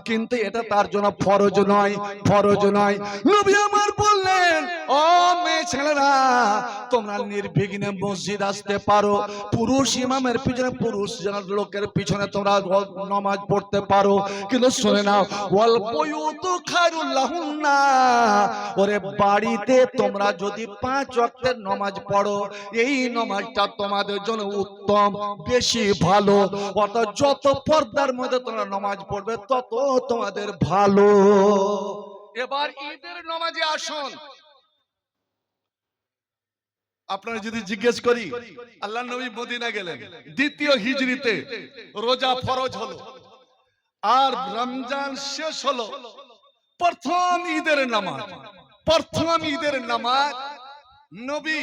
Speaker 1: কিন্তু এটা তার জন্য ফরজ নয়, ফরজ নয়। নবী আমার বললেন, ও মেয়ে ছেলেরা, তোমরা নির্বিঘ্নে মসজিদ আসতে পারো, পুরুষ ইমামের পিছনে, পুরুষ লোকের পিছনে তোমরা নামাজ পড়তে পারো, কিন্তু শুনে নাও, ওয়াল বুয়ুতু খায়রুল লাহুন্না, ওরে বাড়িতে তোমরা যদি 5 ওয়াক্তের নামাজ পড়ো, এই নামাজটা তোমাদের জন্য উত্তম, বেশি ভালো। অর্থাৎ যত পর্দার মধ্যে তোমরা নামাজ পড়বে তত তোমাদের ভালো। এবার ঈদের নামাজে আসুন। আপনারা যদি জিজ্ঞেস করি, আল্লাহর নবী মদিনা গেলেন, দ্বিতীয় হিজরিতে রোজা ফরজ হলো, আর রমজান শেষ হলো, প্রথম ঈদের নামাজ, প্রথম ঈদের নামাজ নবী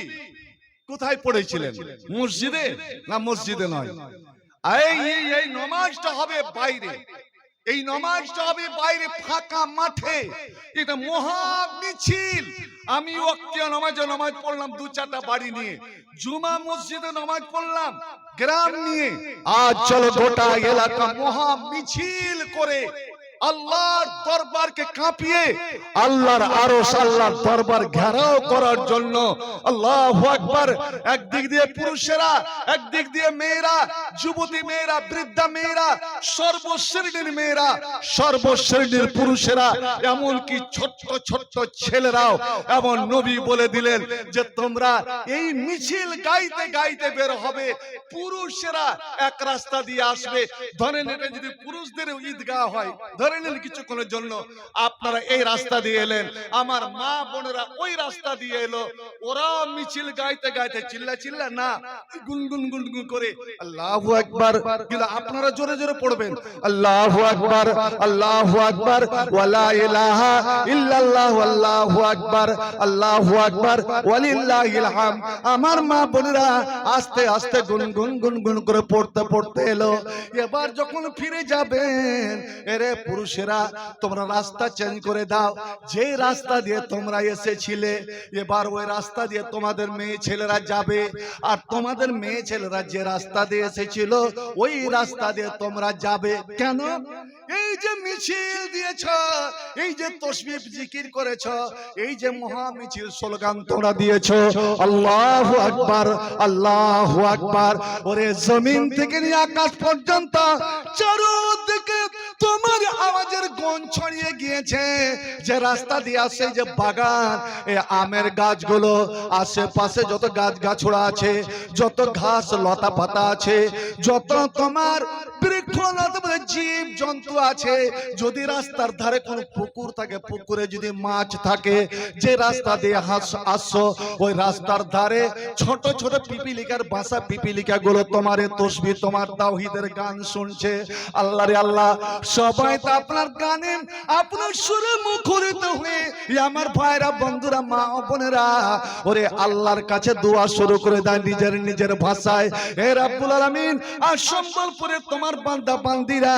Speaker 1: কোথায় পড়েছিলেন? মসজিদে না মসজিদে নয়, এই নামাজটা হবে বাইরে, এই নামাজটা হবে বাইরে ফাঁকা মাঠে, এটা মহা মিছিল। আমি ওয়াক্তে নামাজ পড়লাম 2-4টা বাড়ি নিয়ে, জুমা মসজিদে নামাজ পড়লাম গ্রাম নিয়ে, আজ চলো গোটা এলাকা মহা মিছিল করে আল্লাহর দরবারকে কাঁপিয়ে আল্লাহর আরশ আল্লাহর দরবার ঘেরাও করার জন্য আল্লাহু আকবার। একদিক দিয়ে পুরুষেরা, একদিক দিয়ে মেয়েরা, যুবতী মেয়েরা, বৃদ্ধা মেয়েরা, সর্বশ্রেণীর মেয়েরা, সর্বশ্রেণীর পুরুষেরা, এমনকি ছোট্ট ছোট্ট ছেলেরাও। এমন নবী বলে দিলেন যে তোমরা এই মিছিল গাইতে গাইতে বের হবে। পুরুষেরা এক রাস্তা দিয়ে আসবে, ধরেন এটা যদি পুরুষদের ঈদগাহ হয়, ধরে নিন কিছুক্ষণের জন্য আপনারা এই রাস্তা দিয়ে এলেন, আমার মা বোনেরা ওই রাস্তা দিয়ে এলো, ওরা মিছিল গাইতে গাইতে চিল্লা চিল্লা না, গুনগুন গুনগুন করে আল্লাহু আকবার। কিন্তু আপনারা জোরে জোরে পড়বেন আল্লাহু আকবার, আল্লাহু আকবার, ওয়ালা ইলাহা ইল্লাল্লাহ, আল্লাহু আকবার, আল্লাহু আকবার, ওয়ালিল্লাহিল হামদ। আমার মা বোনেরা আস্তে আস্তে গুনগুন গুনগুন করে পড়তে পড়তে এলো। এবার যখন ফিরে যাবেন, এরে পুরুষেরা তোমরা রাস্তা চেঞ্জ করে দাও, যে রাস্তা দিয়ে তোমরা এসেছিলে এবার ওই রাস্তা দিয়ে তোমাদের মেয়ে ছেলেরা যাবে, আর তোমাদের মেয়ে ছেলেরা যে রাস্তা দিয়ে এসেছিল ওই রাস্তা দিয়ে তোমরা যাবে। কেন? এই যে মিছিল দিয়েছ, এই যে তাসবিহ জিকির করেছ, এই যে মহা মিছিল স্লোগান তোমরা দিয়েছ আল্লাহু আকবার, আল্লাহু আকবার, ওরে জমিন থেকে নিয়ে আকাশ পর্যন্ত চারদিকে তোমার আওয়াজের গন্ধ ছড়িয়ে গিয়েছে। যে রাস্তা দিয়ে আসে, যে বাগান, এই আমের গাছগুলো, আশেপাশে যত গাছ গাছড়া আছে, যত ঘাস লতা পাতা আছে, যত তোমার বৃক্ষলতা জীব জন্তু আছে, যদি রাস্তার ধারে কোনো পুকুর থাকে, পুকুরে যদি মাছ থাকে, যে রাস্তা দিয়ে আসছো ওই রাস্তার ধারে ছোট ছোট পিপিলিকার বাসা, পিপিলিকা গুলো তোমার তাসবিহ তোমার তাওহীদের গান শুনছে। আল্লাহ রে আল্লাহ, সবাই তো আপনার গানে আপনার সুরে মুখরিত হয়ে আমার ভাইরা বন্ধুরা মা বোনেরা ওরে আল্লাহর কাছে দোয়া শুরু করে দেয় নিজের নিজের ভাষায়। হে রাব্বুল আলামিন, আর সম্বলপুরে তোমার বান্দা বান্দিরা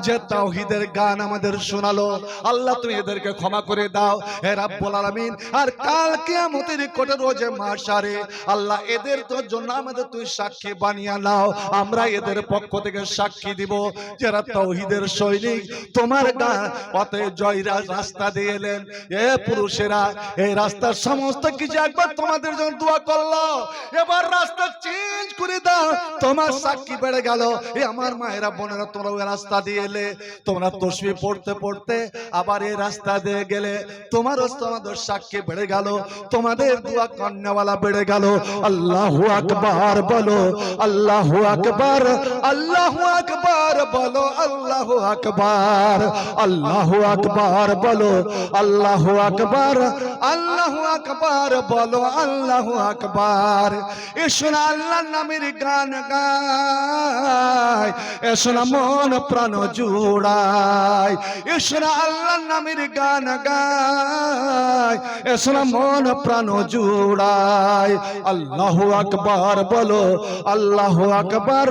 Speaker 1: যে তাওহীদের গান আমাদের শোনালো, আল্লাহ তুমি এদেরকে ক্ষমা করে দাও হে রাব্বুল আলামিন। আর কাল কিয়ামতের কোটে রোজে মাশারে আল্লাহ এদের তোর জন্য আমাদের তুই সাক্ষী বানিয়ে নাও। আমরা এদের পক্ষ থেকে সাক্ষী দিব যারা তাওহীদের সৈনিক, তোমার গান পথে জয়রা রাস্তা দিয়ে এলেন। এ পুরুষেরা, এই রাস্তার সমস্ত কিছু একবার তোমাদের জন্য দোয়া করলো, এবার রাস্তা চেঞ্জ করে দাও, তোমার সাক্ষী বেড়ে গেল। এ আমার মায়েরা বোনেরা, তোমরা ওই রাস্তা দিয়ে এলে, তোমরা তাসবিহ পড়তে পড়তে আবার এই রাস্তা দিয়ে গেলে, তোমারও তোমাদের সাক্ষী বেড়ে গেল, তোমাদের দোয়া কন্যাওয়ালা বেড়ে গেল। আল্লাহু আকবার বলো, আল্লাহু আকবার, আল্লাহু আকবার বলো, আল্লাহু আকবার, আল্লাহু আকবার বলো, আল্লাহু আকবার, আল্লাহু আকবার বলো, আল্লাহু আকবার। এসো না আল্লাহর নামের গান গায়, এসো না মন প্রাণ জুড়ায়, এসো না আল্লাহর নামের গান গায়, এসো না মন প্রাণ জুড়ায়। আল্লাহু আকবার বলো, আল্লাহু আকবার,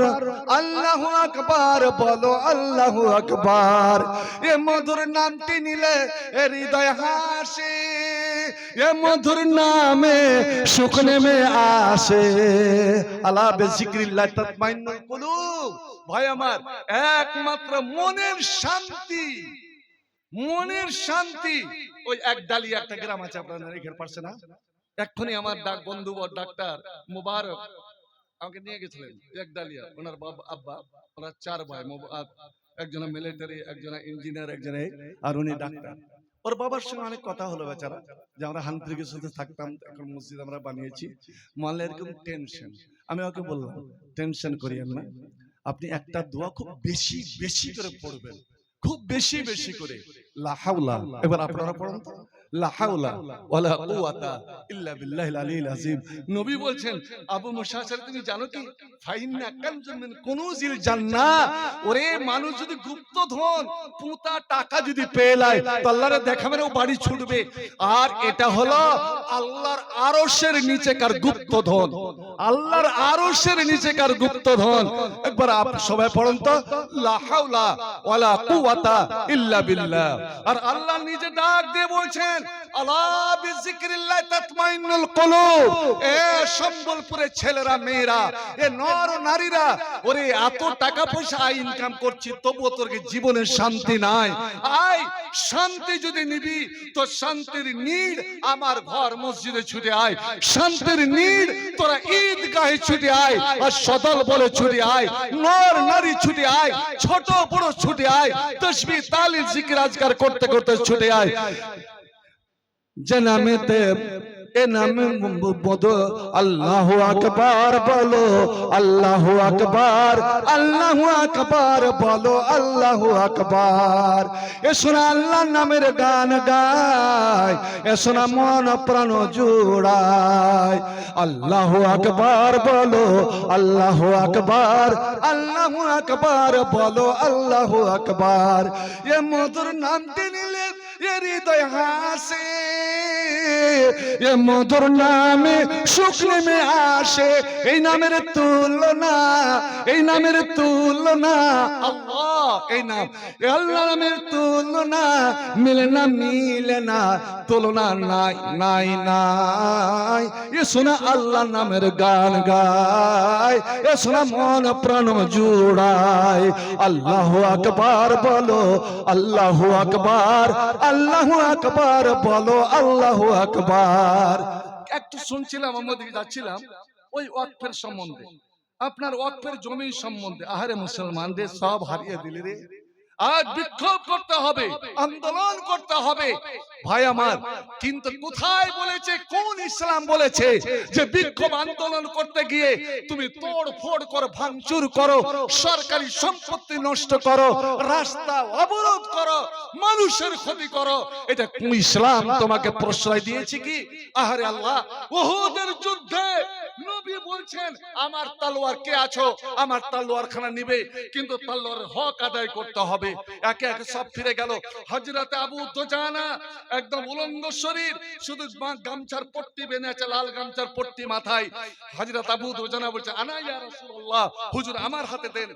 Speaker 1: আল্লাহু আকবার বলো, আল্লাহু আকবার। এ মধুর নামটি নিলে হৃদয় হাসে, এ মধুর নামে সুখ নেমে আসে। আলা বিযিকরিল্লাহ তাতমাইন্নুল কুলুব। ভাই আমার, একমাত্র মনের শান্তি, মনের শান্তি ওই একডালিয়া একটা গ্রাম আছে আপনারা এখানে পারছে না, এক্ষুনি আমার বন্ধু ডাক্তার মুবারক আমাকে নিয়ে গেছিলেন একডালিয়া, ওনার বাবা আব্বা, ওরা 4 ভাই, একজন মিলিটারি, একজন ইঞ্জিনিয়ার, একজন আর উনি ডাক্তার। ওর বাবার সঙ্গে অনেক কথা হলো বেচারা, যে আমরা হান্ত্রিকের সাথে থাকতাম, এখন মসজিদ আমরা বানিয়েছি, মানলে এরকম টেনশন। আমি ওকে বললাম টেনশন করিয়েন না, আপনি একটা দোয়া খুব বেশি বেশি করে পড়বেন, খুব বেশি বেশি করে, লা হাওলা। এবার আপনারা পড়ুন তো, লা হাওলা ওয়ালা কুওয়াতা ইল্লা বিল্লাহিল আলিয়্যিল আযীম। নবী বলছেন, আবু মুসা আশআরী তুমি জানো কি, ফাইন্না কানজুম মিন কুনুজিল জান্নাহ, ওরে মানুষ যদি গুপ্ত ধন পুঁতা টাকা যদি পেয়ে যায় তো আল্লাহরে দেখাবে না, ও বাড়ি ছুটবে। আর এটা হলো আল্লাহর আরশের নিচেকার গুপ্ত ধন, আল্লাহর আরশের নিচেকার গুপ্ত ধন। একবার সবাই পড়ুন তো, লা হাওলা ওয়ালা কুওয়াতা ইল্লা বিল্লাহ। আর আল্লাহ নিজে ডাক দিয়ে বলছেন, আলা বিযিকরিল্লাহ তাতমাইন্নুল কুলুব। এ সম্বলপুরের ছেলেরা মেয়েরা, এ নর নারীরা, ওরে এত টাকা পয়সা ইনকাম করছি তবুও তোর জীবনের শান্তি নাই। আয় শান্তি যদি নিবি তো শান্তির নীড় আমার ঘর মসজিদে ছুটে আয়, শান্তির নীড় তোরা ঈদগাহে ছুটে আয়, আর সদল বলে ছুটে আয়, নর নারী ছুটে আয়, ছোট বড় ছুটে আয়, তাসবিহ তাহলিল জিকির আজকার করতে করতে ছুটে আয়। জনামেতে এ নামে বলো আল্লাহু আকবার, বলো আল্লাহু আকবার, আল্লাহু আকবার, বলো আল্লাহু আকবার। এ শোনা আল্লাহর নামের গান গায়, এ শোনা মন প্রাণ জুড়ায়। আল্লাহু আকবার, বলো আল্লাহু আকবার, আল্লাহু আকবার, বলো আল্লাহু আকবার। এ মধুর নামটি নিলে এ হৃদয় হাসে, এ মধুর নামে সুখ নেমে আসে। এই নামের তুলনা, এই নামের তুলনা আল্লাহ, এই নাম আল্লাহ নামের তুলনা মিলে না, মিলে না, তুলনা নাই নাই নাই। এ শোনা আল্লাহ নামের গান গায়, এ শোনা মন প্রাণ জুড়ায়। আল্লাহু আকবার, বলো আল্লাহু আকবার, আল্লাহু আকবার, বলো আল্লাহু আকবার। একটু শুনছিলাম, আমাদের যাচ্ছিলাম ওই ওয়াকফের সম্বন্ধে, আপনার ওয়াকফের জমি সম্বন্ধে। আহারে মুসলমানদের সব হারিয়ে দিলে রে। আজ বিক্ষোভ করতে হবে, আন্দোলন করতে হবে ভাই আমার। কিন্তু কোথায় বলেছে, কোন ইসলাম বলেছে যে বিক্ষোভ আন্দোলন করতে গিয়ে তুমি তোড়ফোড় করো, ভাঙচুর করো, সরকারি সম্পত্তি নষ্ট করো, রাস্তা অবরোধ করো, মানুষের ক্ষতি করো? এটা কোন ইসলাম তোমাকে প্রশ্রয় দিয়েছে কি? আহারে আল্লাহ, উহুদের যুদ্ধে নবী বলছেন আমার তলোয়ার কে আছো, আমার তলোয়ার খানা নিবে, কিন্তু তলোয়ারের হক আদায় করতে হবে। একে একে সব ফিরে গেল। হযরতে আবু দুজানা একদম উলঙ্গ শরীর, শুধু গামছার পট্টি বেঁধে আছে, লাল গামছার পট্টি মাথায়। হযরত আবু দুজানা বলছে আনা ইয়া রাসূলুল্লাহ, হুজুর আমার হাতে দেন।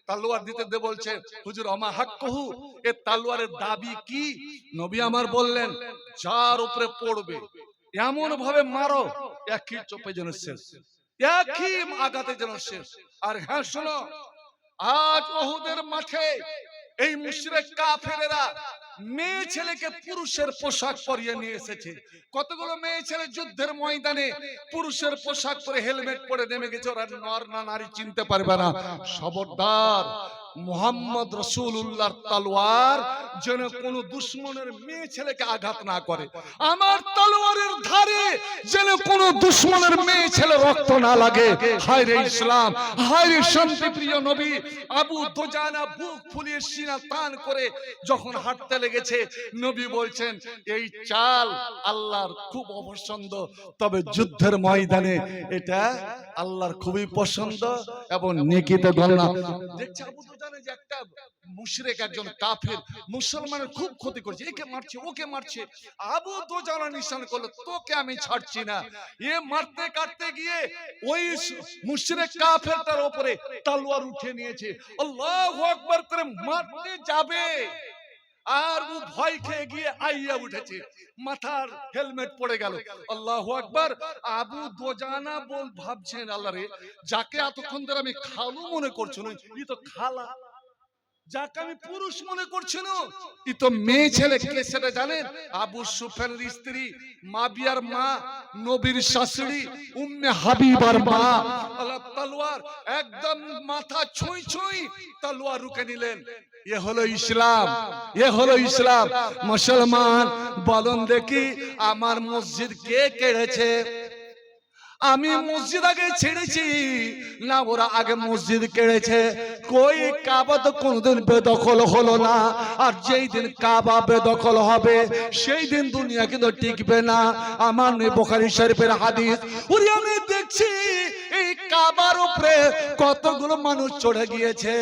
Speaker 1: তলোয়ার দিতে দে বলছে, হুজুর আমা হাক্কুহু, এ তলোয়ারের দাবি কি? নবী আমার বললেন যার উপরে পড়বে এমন ভাবে মারো একই চোপে যেন শেষ, একই আঘাতে যেন শেষ। আর হ্যাঁ শোনো, আজ উহুদের মাঠে এই মুশরিক কাফেরেরা মেয়ে ছেলেকে পুরুষের পোশাক পরিয়ে নিয়ে এসেছে। কতগুলো মেয়ে ছেলে যুদ্ধের ময়দানে পুরুষের পোশাক পরে হেলমেট পরে নেমে গেছে, ওরা নর না নারী চিনতে পারবে না। খবরদার, মুহাম্মদ রাসূলুল্লাহর তলোয়ার যেন কোনো দুশমনের মেয়ে ছেলেকে আঘাত না করে। আমার তলোয়ারের ধারে যেন কোনো দুশমনের মেয়ে ছেলে রক্ত না লাগে। হায় রে ইসলাম, হায় রে শান্তি প্রিয় নবী। আবু দুজানা বুক ফুলিয়ে সিনা টান করে যখন হাঁটতে লেগেছে, নবী বলছেন এই চাল আল্লাহর খুব অপছন্দ, তবে যুদ্ধের ময়দানে এটা আল্লাহর খুবই পছন্দ এবং নেকিতে গণনা। দেখছে আবু দুজানা যে একটা মুশরিক, একজন কাফের মুসলমানের খুব ক্ষতি করছে, একে মারছে ওকে মারছে। আবু দুজানা নিশান করলো, তোকে আমি ছাড়ছি না। এ মারতে কাটতে গিয়ে ওই মুশরিক কাফেরটার উপরে তলোয়ার উঠে নিয়েছে, আল্লাহু আকবার করে মারতে যাবে, আর ও ভয় খেয়ে গিয়ে আইয়া উঠেছে, মাথার হেলমেট পড়ে গেল। আল্লাহু আকবার। আবু দুজানা ভাবছেন আল্লাহ রে, যাকে এতক্ষণ ধরে আমি খালু মনে করছি না, ই তো খালা। যাকে আমি পুরুষ মনে করছি না, ই তো মেয়ে ছেলে। কে সেটা জানেন? আবু সুফিয়ানের স্ত্রী, মাবিয়ার মা, নবীর শাশুড়ি, উম্মে হাবিবার মা। আল্লাহ তলোয়ার একদম মাথা ছুঁই ছুঁই তলোয়ার রুকে নিলেন। এ হলো ইসলাম, এ হলো ইসলাম। মুসলমান বলুন দেখি, আমার মসজিদ কে কেড়েছে? আমি মসজিদ আগে ছেড়েছি না ওরা আগে মসজিদ কেড়েছে? কই কাবা তো কোনদিন বেদখল হলো না, আর যেই দিন কাবা বেদখল হবে সেই দিন দুনিয়া কিন্তু টিকবে না। আমার বুখারী শরীফের হাদিস। ওরে আমি দেখছি এই কাবার উপরে কতগুলো মানুষ চড়ে গিয়েছে,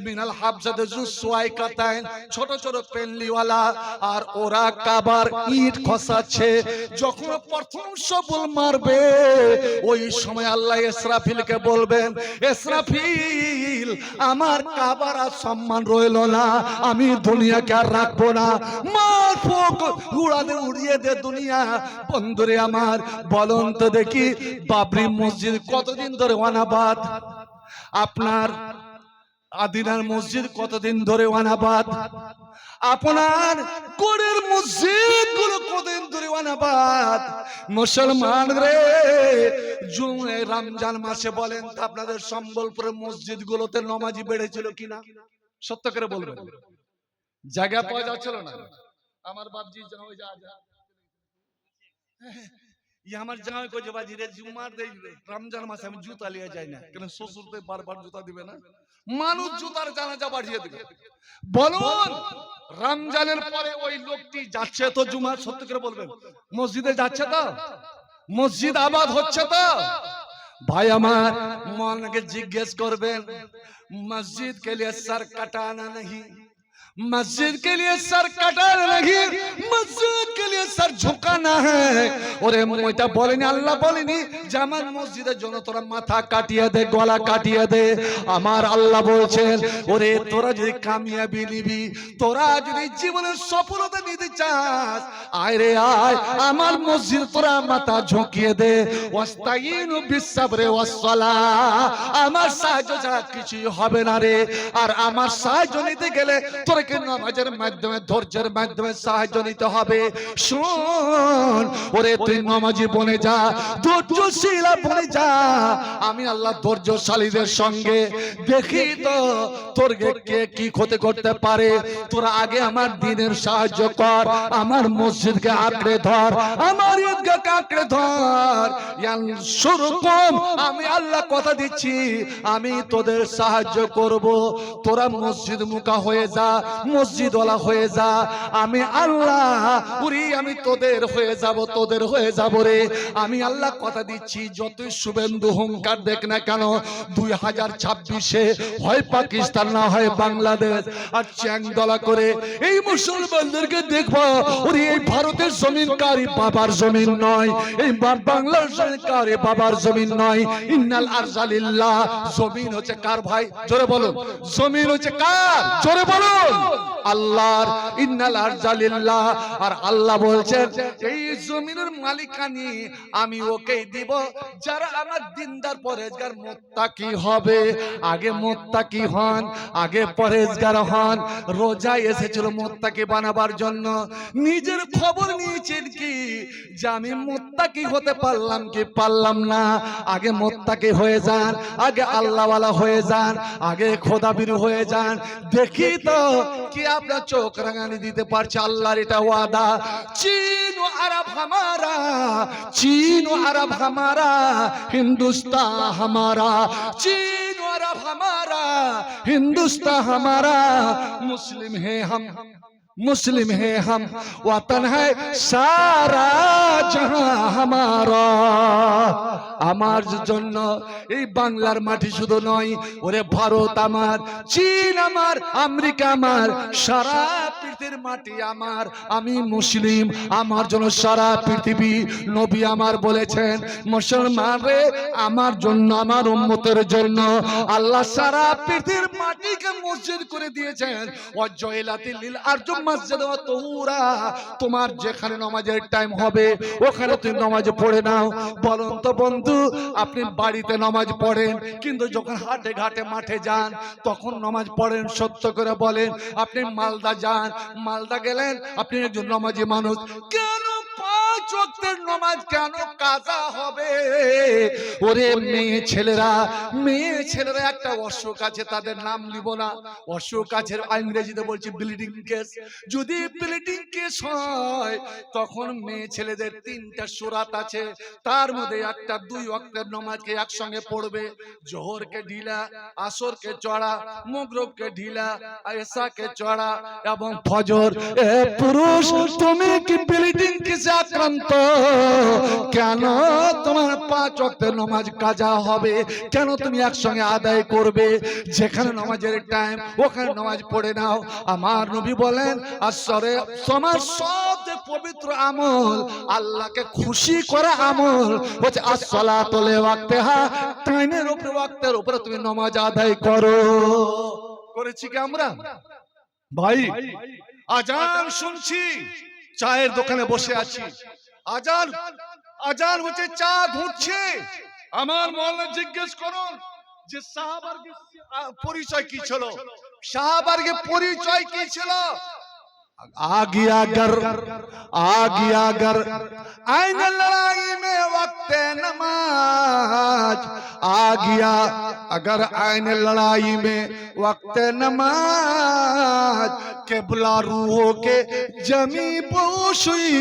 Speaker 1: মিনাল হাফজাতে জুসওয়াইকাতাইন, ছোট ছোট পেনলিওয়ালা, আর ওরা কাবার ইট খসাচ্ছে। যখন প্রথম সবল মারবে ওই সময় আল্লাহ ইসরাফিলকে বলবেন, ইসরাফিল আমার কাবার আর সম্মান রইল না, আমি দুনিয়াকে আর রাখবো না, মার ফোক উড়াতে উড়িয়ে দে দুনিয়া। বন্ধুরে আমার, বলুন তো দেখি বাবরি মসজিদ কতদিন ধরে অনাবাদ? আপনার আদিনার মসজিদ কতদিন ধরে অনাবাদ? আপনার কোরের মসজিদ গুলো কতদিন ধরে অনাবাদ? মুসলমান রে, রমজান মাসে বলেন তো আপনাদের সম্বলপুরের মসজিদ গুলোতে নামাজি বেড়েছিল কিনা? সত্য করে বলবেন। জায়গা পাওয়া যাচ্ছিল না। আমার বাপজি আমার জামাই কই যে বাজি রে জুমার দেই রমজান মাসে আমি জুতা লিয়ে যাই না, কেন শ্বশুরতে বারবার জুতা দিবে না, মানুষ জুতার জানাজা বাড়িয়ে দিবে। বলুন রমজানের পরে ওই লোকটি যাচ্ছে তো জুমার, সত্য করে বলবেন, মসজিদে যাচ্ছে তো? মসজিদ আবাদ হচ্ছে তো? ভাই আমার মনকে জিজ্ঞেস করবেন, मस्जिद के लिए सर कटाना नहीं, मस्जिद के लिए सर कटाना नहीं, मस्जिद के लिए सर झुकाना है। ওরে ওইটা বলেনি, আল্লাহ বলেনি যে আমার মসজিদের জন্য তোরা মাথা কাটিয়ে দে, গলা কাটিয়ে দে। আমার আল্লাহ বলছেন ওরে তোরা যদি কামিয়াবি নিবি, তোরা যদি জীবনের সফলতা নিতে চাস, আয় রে আয় আমার মসজিদ তোরা মাথা ঝুঁকিয়ে দে। ওয়াস্তাইনু বিসসাবরি ওয়াসসালাহ, আমার সাহায্য ছাড়া কিছুই হবে না রে। আর আমার সাহায্য নিতে গেলে তোরা নামাজের মাধ্যমে, ধৈর্যের মাধ্যমে সাহায্য নিতে হবে। শোন ওরে তুই নামাজি বনে যা, ধৈর্যশীল বনে যা। আমি আল্লাহ ধৈর্যশালীদের সঙ্গে দেখি তো তোর কে কি ক্ষতি করতে পারে। তোরা আগে আমার দ্বীনের সাহায্য কর, আমার মসজিদকে আঁকড়ে ধর, আমার ঈদগাহকে আঁকড়ে ধর। ইয়ানসুরকুম, আমি আল্লাহ কথা দিচ্ছি আমি তোদের সাহায্য করব। তোরা মসজিদ মুখা হয়ে যা, মসজিদওয়ালা হয়ে যা, আমি আল্লাহ উরি আমি তোদের হয়ে যাব, তোদের হয়ে যাব রে। আমি আল্লাহ কথা দিচ্ছি যতই শুভেন্দু হুঙ্কার দেখ না কেন, 2026-এ হয় পাকিস্তান না হয় বাংলাদেশ, আর চ্যাংদলা করে এই মুসলমানদেরকে দেখবো ওরে এই ভারতের জমিন কারি বাবার জমিন নয়, এই বাংলার জমিন কারি বাবার জমিন নয়। ইন্নাল আরজালিল্লাহ, জমিন হচ্ছে কার ভাই? জোরে বলুন, জমিন হচ্ছে কার? জোরে বলুন, আল্লাহর। ইন্নাল আরজালিল্লাহ, আর আল্লাহ বলছেন এই জমিনের মালিকানি আমি ওকেই দিব যারা আমার দিনদার পরেজগার মুত্তাকি হবে। আগে মুত্তাকি হন, আগে পরেজগার হন। রোজা এসেছিল মুত্তাকি বানাবার জন্য, নিজের খবর নিয়েছেন কি যে আমি মুত্তাকি হতে পারলাম কি পারলাম না? আগে মুত্তাকি হয়ে যান, আগে আল্লাহওয়ালা হয়ে যান, আগে খোদাবীর হয়ে যান। দেখি তো কি আপনার চোখ রাঙানি দিতে পারছে আল্লাহর এটা ওয়াদা। চীন ও আরব হামারা, चीन और अरब हमारा, हिंदुस्तान हमारा, चीन और अरब हमारा, हिंदुस्तान हमारा, मुस्लिम है हम, मुस्लिम है हम, वतन है सारा जहां हमारा। আমার জন্য এই বাংলার মাটি শুধু নয়, ওরে ভারত আমার, চীন আমার, আমেরিকা আমার, সারা পৃথিবীর মাটি আমার। আমি মুসলিম, আমার জন্য সারা পৃথিবী। নবী আমার বলেছেন মুসলমান রে আমার জন্য, আমার উম্মতের জন্য আল্লাহ সারা পৃথিবীর মাটিকে মসজিদ করে দিয়েছেন। ওয়াজয়লাতিল লিল আরজু মসজিদ ওয়া তুহুরা, তোমার যেখানে নামাজের টাইম হবে ওখানে তুমি নামাজ পড়ে নাও। বলুন তো বন্ধু, আপনি বাড়িতে নামাজ পড়েন কিন্তু যখন হাটে ঘাটে মাঠে যান তখন নামাজ পড়েন? সত্য করে বলেন। আপনি মালদা যান, মালদা গেলেন, আপনি একজন নামাজি মানুষ, কেন 5 ওয়াক্তের নামাজ কেন কাজা হবে? ওরে মেয়ে ছেলেরা, মেয়ে ছেলেরা একটা অসুখ আছে, তাদের নাম নিব না, অসুখ আছে ইংরেজিতে বলছি ব্লিডিং কেস। যদি ব্লিডিং কেস হয় তখন মেয়ে ছেলেদের 3টা সূরাত আছে, তার মধ্যে একটা 2 ওয়াক্তের নামাজকে একসঙ্গে পড়বে। জোহরকে ঢিলা, আসরকে চড়া, মাগরিবকে ঢিলা, এশাকে চড়া এবং ফজর। এ পুরুষ তুমি কি ব্লিডিং কেসে আক্রান্ত? কেন তোমার 5 ওয়াক্তের নামাজ কাজা হবে? কেন তুমি একসঙ্গে আদায় করবে? যেখানে নামাজের টাইম ওখানে নামাজ পড়ে নাও। আমার নবী বলেন আসরে সমাজ সবচেয়ে পবিত্র আমল, আল্লাহকে খুশি করা আমল হচ্ছে আসসালাতু লিওয়াক্তিহা, টাইমের উপরে ওয়াক্তের উপরে তুমি নামাজ আদায় করো। করেছি কি আমরা? ভাই আজান শুনছি, চায়ের দোকানে বসে আছি, আজান আজান হচ্ছে, চা ঘুরছে। আমার মনে জিজ্ঞেস করুন যে সাহাবাদের পরিচয় কি ছিল, সাহাবাদের পরিচয় কি ছিল। आ गया घर आइन लड़ाई में वक्त नमाज, आ गया अगर आइन लड़ाई में वक्त नमाज, केबला रूहों के जमी पोशुई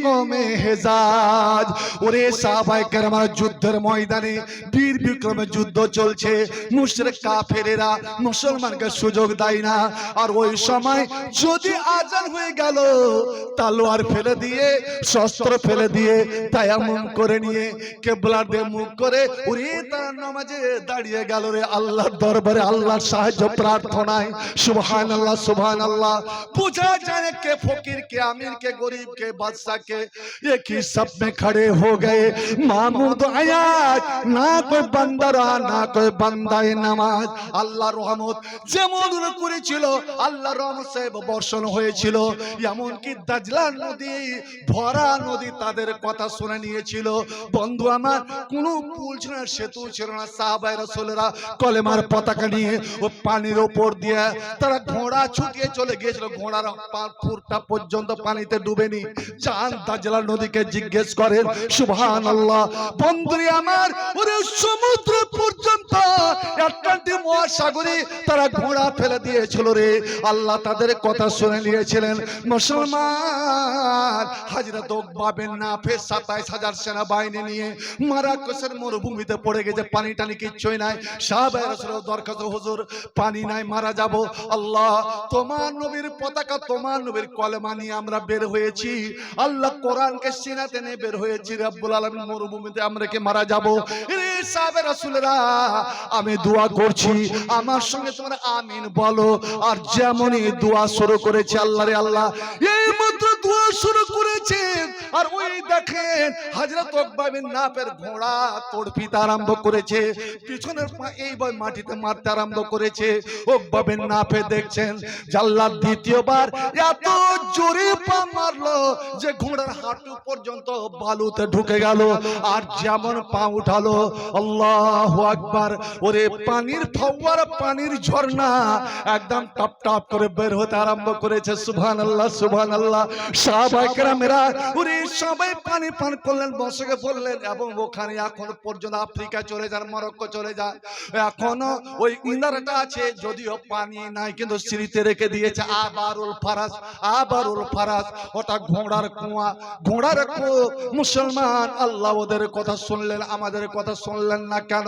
Speaker 1: कौमे हेजाज। ওরে সাহাবায়ে কেরামের যুদ্ধের ময়দানে বীর বিক্রমে যুদ্ধ চলছে, মুশরিক কাফেরেরা মুসলমানকে সুযোগ দেয় না। আর ওই সময় যদি আজান হয়ে গেল, তলোয়ার ফেলে দিয়ে শস্ত্র ফেলে দিয়ে তায়াম্মুম করে নিয়ে কিবলার দিকে মুখ করে ওরে তার নামাজে দাঁড়িয়ে গেল রে আল্লাহর দরবারে, আল্লাহর সাহায্য প্রার্থনায়। সুবহানাল্লাহ সুবহানাল্লাহ। पूछा जाने के फकीर के अमीर के गरीब के बादशाह के एक ही सब में खड़े हो गए। महमूद आयात ना कोई बंदा रहा ना कोई बंदाए नमाज। আল্লাহর রহমত যেমন করেছিল, আল্লাহর রহমত সাহেব বর্ষণ হয়েছিল। এমনকি দাজলান নদী, ভরা নদী তাদের কথা শুনে নিয়েছিল। বন্ধু আমার, কোনো পুল ছিল না, সেতু ছিল না। সাহাবায়ে রাসূলেরা কলেমার পতাকা নিয়ে ও পানির উপর দিয়ে তারা ঘোড়া ছুটিয়ে চলে গিয়েছিল। ঘোড়ার পুরটা পর্যন্ত পানিতে ডুবেনি। চাঁদ দাজলান নদীকে জিজ্ঞেস করেন সুবহানাল্লাহ। বন্ধুরে আমার, ওরে সমুদ্র পর্যন্ত আটলান্টিক মহাসাগরে তারা ঘোড়া ফেলে দিয়েছিল রে। আল্লাহ তাদের কথা শুনে নিয়েছিলেন। মুসলমান হযরত উকবা বিন নাফি ২৭,০০০ সেনাবাহিনী নিয়ে মারাকেশের মরুভূমিতে পড়ে গেছে, পানি টানি কিচ্ছুই নাই। সাহাবায়ে রাসূলের দরখাস্ত, হুজুর পানি নাই, মারা যাব। আল্লাহ তোমার নবীর পতাকা, তোমার নবীর কলেমা নিয়ে আমরা বের হয়েছি। আল্লাহ কোরআনকে সিনাতে নিয়ে বের হয়েছি। রব্বুল আলামিন মরুভূমিতে আমরা কি মারা যাব? রে সাহাবায়ে রাসূলেরা, আমি দোয়া করছি, আমার সঙ্গে তোমরা আমিন বলো। আর যেমনই দোয়া শুরু করেছে, আল্লাহ রে আল্লাহ এই মাত্র দোয়া শুরু করেছে, আর ওই দেখেন হযরত উকবা বিন নাফির ঘোড়া তড়পিতে আরম্ভ করেছে, পিছনের পা এইবার মাটিতে মারতে আরম্ভ করেছে। উকবা বিন নাফি দেখছেন আল্লাহ দ্বিতীয়বার এত জোরে পা মারলো যে ঘোড়ার হাঁটু পর্যন্ত বালুতে ঢুকে গেল। আর যেমন পা উঠালো, আল্লাহু আকবার, ওরে পানির ফওয়ারা, পানির ঝর্ণা একদম টপ টপ করে বের হতে আরম্ভ করেছে। সুবহানাল্লাহ সুবহানাল্লাহ। সাহাবায়ে কেরামেরা ওরে সবাই পানি পান করলেন, বসে পড়লেন। এবং ওখানে এখন পর্যন্ত আফ্রিকা চলে যান, মরক্কো চলে যান, এখনো ওই ইনারটা আছে, যদিও পানি নাই কিন্তু স্মৃতি রেখে দিয়েছে। আবারুল ফারাস, আবারুল ফারাস, ওটা ঘোড়ার কুয়া, ঘোড়ার কুয়া। মুসলমান, আল্লাহ ওদের কথা শুনলেন, আমাদের কথা শুনলেন না কেন?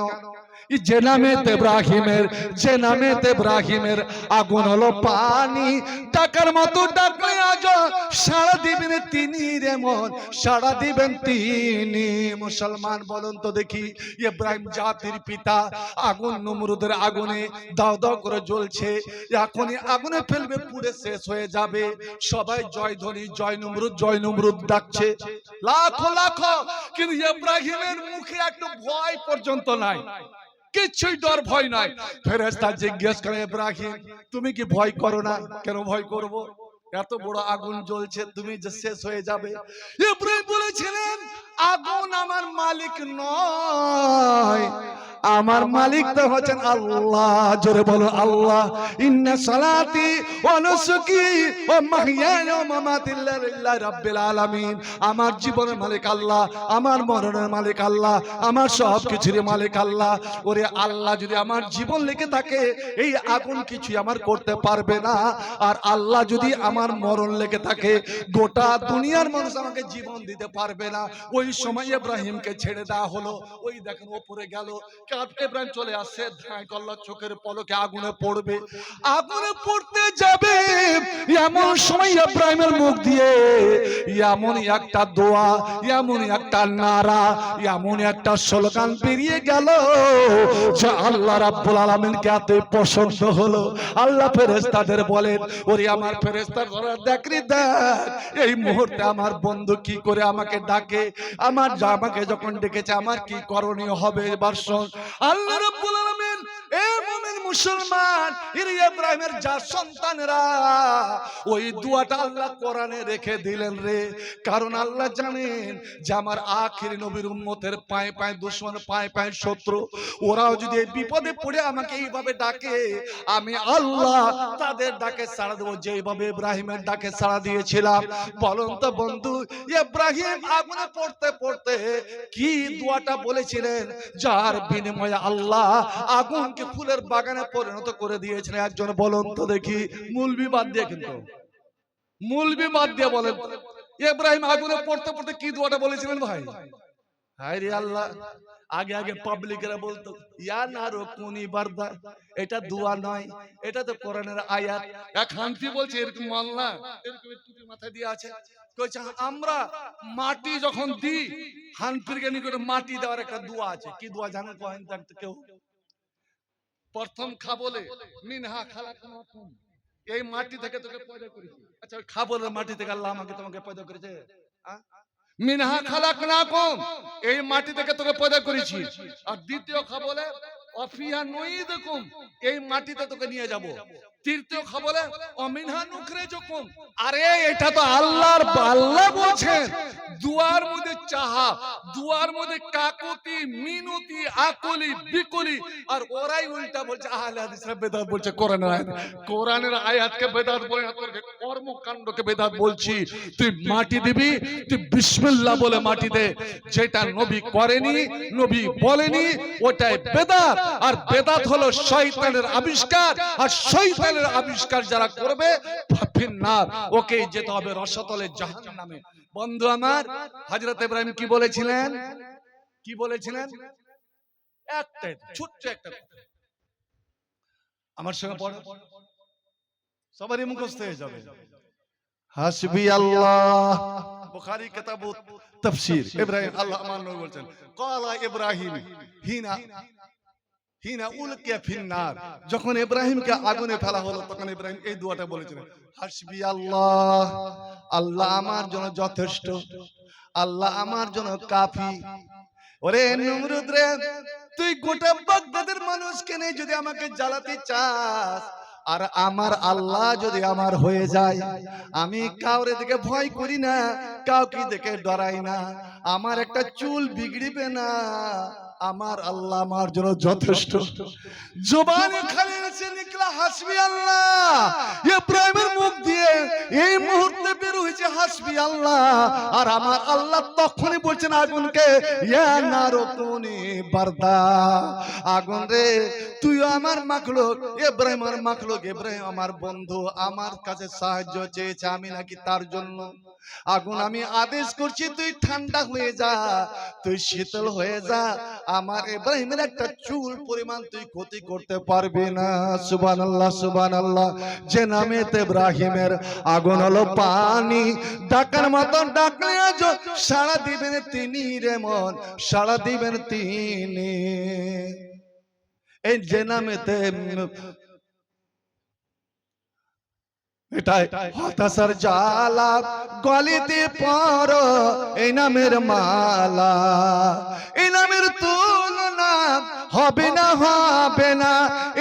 Speaker 1: যে নামে ইব্রাহিমের, যে নামে ইব্রাহিমের আগুন হলো পানি, ডাকার মতো ডাকলে আজ সাড়া দিবেন তিনি রে মন, সাড়া দিবেন তিনি। মুসলমান বলুন তো দেখি, ইব্রাহিম জাতির পিতা, আগুন নমরুদের আগুনে দাও দাও করে জ্বলছে, এখনই আগুনে ফেলবে, পুড়ে শেষ হয়ে যাবে। সবাই জয় ধ্বনি, জয় নমরুদ, জয় নমরুদ ডাকছে, লাখো লাখো। কিন্তু ইব্রাহিমের মুখে একটু ভয় পর্যন্ত নাই, কিছুই ডর ভয় নাই। ফেরেশতা জিজ্ঞেস করে, ইব্রাহিম তুমি কি ভয় করো না? কেন ভয় করব? এত বড় আগুন জ্বলছে, তুমি যে শেষ হয়ে যাবে। ইব্রাহিম বলেছিলেন, আগুন আমার মালিক নয়, আমার মালিক তো হচ্ছেন আল্লাহ। জোরে বলো আল্লাহ। ইন্না সালাতি ওয়া নুসুকি ওয়া মাহইয়ায়া ওয়া মামাতি লিল্লাহি রাব্বিল আলামিন। আমার জীবনের মালিক আল্লাহ, আমার মরণের মালিক আল্লাহ, আমার সব কিছুর মালিক আল্লাহ। ওরে আল্লাহ যদি আমার জীবন লিখে থাকে, এই আগুন কিছুই আমার করতে পারবে না। আর আল্লাহ যদি আমার মরণ লিখে থাকে, গোটা দুনিয়ার মানুষ আমাকে জীবন দিতে পারবে না। ওই সময় ইব্রাহিমকে ছেড়ে দেওয়া হলো। ওই দেখেন ওপরে গেল, ইব্রাহিম চলে আসছে, ধাই করলো, চোখের পলকে আগুনে পড়বে। আগুনে পড়তে যাবে, এমন সময় ইব্রাহিমের মুখ দিয়ে এমন একটা দোয়া, এমন একটা নারা, এমন একটা স্লোগান বেরিয়ে গেল যে আল্লাহ রাব্বুল আলামিনকে এত পছন্দ হলো। আল্লাহ ফেরেশতাদের বলেন, ওরে আমার ফেরেশতারা দেখ রে দেখ, এই মুহূর্তে আমার বন্ধু কি করে আমাকে ডাকে, আমার আমাকে যখন ডেকেছে আমার কি করণীয় হবে। এবার শোন, আল্লাহ রাব্বুল আলামিন এ মুমিন মুসলমান ইব্রাহিমের যার সন্তানেরা ওই দোয়াটা আল্লাহ কোরআনে রেখে দিলেন রে। কারণ আল্লাহ জানেন যে আমার আখির নবীর উম্মতের পায়ে পায়ে দুশমন, পায়ে পায়ে শত্রু, ওরাও যদি এই বিপদে পড়ে আমাকে এইভাবে ডাকে, আমি আল্লাহ তাদের ডাকে সাড়া দেবো যেভাবে ইব্রাহিমের ডাকে সাড়া দিয়েছিলাম। বলুন তো বন্ধু, ইব্রাহিম আগুনে পড়তে পড়তে কি দোয়াটা বলেছিলেন, যার বিনিময়ে আল্লাহ আগুনকে ফুলের বাগানে পরিণত করে দিয়েছিলেন? একজন বলুন তো দেখি, মুলবি বাদ দিয়ে, কিন্তু মুলবি বাদ দিয়ে বলেন, ইব্রাহিম আগুনে পড়তে পড়তে কি দোয়াটা বলেছিলেন ভাই? হায় রে আল্লাহ, আগে আগে পাবলিকেরা বলতো ইয়া নারো কুনি বারদা, এটা দোয়া নয়, এটা তো কোরআনের আয়াত। এক হানফি বলছে এরকম মাল্লা, এরকম টুপি মাথায় দিয়ে আছে, কইছে আমরা মাটি যখন দিই, হানফির জ্ঞানী করে মাটি দেওয়ার একটা দোয়া আছে। কি দোয়া জানেন কহেন তো কেউ? প্রথম খাবলে মিনহা খালাকনাকুম, এই মাটি থেকে তোকে পয়দা করেছি। আচ্ছা, ওই খাবলের মাটি থেকে আল্লাহ আমাকে তোমাকে পয়দা করেছে। মিনহা খালাকনাকুম, এই মাটি থেকে তোকে পয়দা করেছি। আর দ্বিতীয় খাবলে অফিহা নুইদুকুম, এই মাটিতে তোকে নিয়ে যাব। তৃতীয় খাবলে অমিনহা নুখরিজুকুম, আরে এটা তো আল্লাহর, আল্লাহ বলছেন দুয়ার মধ্যে চাহা, দুয়ার মধ্যে কাকুতি মিনতি আকুলি বিকুলি, আর ওরাই উল্টা বলছে আহলে হাদিসরা বেদাত বলছে কোরআনের আয়াত। কোরআনের আয়াতকে বেদাত বলে না, তোর কর্মকাণ্ডকে বেদাত বলছি। তুই মাটি দিবি, তুই বিসমিল্লাহ বলে মাটি দে। যেটা নবী করেনি, নবী বলেনি, ওটাই বেদাত। আর বেদাত হলো শয়তানের আবিষ্কার, আর শয়তানের আবিষ্কার যারা করবে ফিন্নার, ওকে যেতে হবে রসাতলে জাহান্নামে। বন্ধু আমার, হযরত ইব্রাহিম কি বলেছিলেন? কি বলেছিলেন? একটাই ছোট্ট একটা কথা আমার সঙ্গে পড়ো, সবারই মুখস্থ হয়ে যাবে। হাসবি আল্লাহ, বুখারী কিতাবুত তাফসীর। ইব্রাহিম, আল্লাহ আমার নবী বলছেন, ক্বালা ইব্রাহিম হিনা উলকিয়া ফিন্নার, যখন ইব্রাহিমকে আগুনে ফেলা হলো তখন ইব্রাহিম এই দোয়াটা বলেছিলেন, হাসবি আল্লাহ, আল্লাহ আমার জন্য যথেষ্ট, আল্লাহ আমার জন্য কাফি। ওরে নমরুদ রে, তুই গোটা বাগদাদের মানুষকে নিয়ে যদি আমাকে জ্বালাতে চাস, আর আমার আল্লাহ যদি আমার হয়ে যায়, আমি কাউরে দেখে ভয় করি না, কাউকে দেখে ডরাই না, আমার একটা চুল বিগড়িবে না, আমার আল্লাহ আমার জন্য যথেষ্ট। জবানে খালি এসে নিকলা হাসবি আল্লাহ, ইব্রাহিমের মুখ দিয়ে এই মুহূর্তে বের হয়েছে হাসবি আল্লাহ। আর আমার আল্লাহ তখনই বলছেন আগুনকে, ইয়া নারু কুনি বারদা, আগুন রে তুই আমার মাখলুক, ইব্রাহিম আমার মাখলুক, ইব্রাহিম আমার বন্ধু, আমার কাছে সাহায্য চেয়েছে, আমি নাকি তার জন্য। আগুন আমি আদেশ করছি তুই ঠান্ডা হয়ে যা, তুই শীতল হয়ে যা, আমার ইব্রাহিমের একটা চুল পরিমাণ তুই ক্ষতি করতে পারবি না। সুবহানাল্লাহ, সুবহানাল্লাহ। যে নামেতে ইব্রাহিমের আগুন হলো পানি, ডাকার মতন ডাকলে আজ সাড়া দিবেন তিনি রে মন, সাড়া দিবেন তিনি। এই যে নামেতে এটাই হতাশার জ্বালা গলিতে পড়ো, এই নামের মালা, এই নামের তুলনা হবে না, হবে না,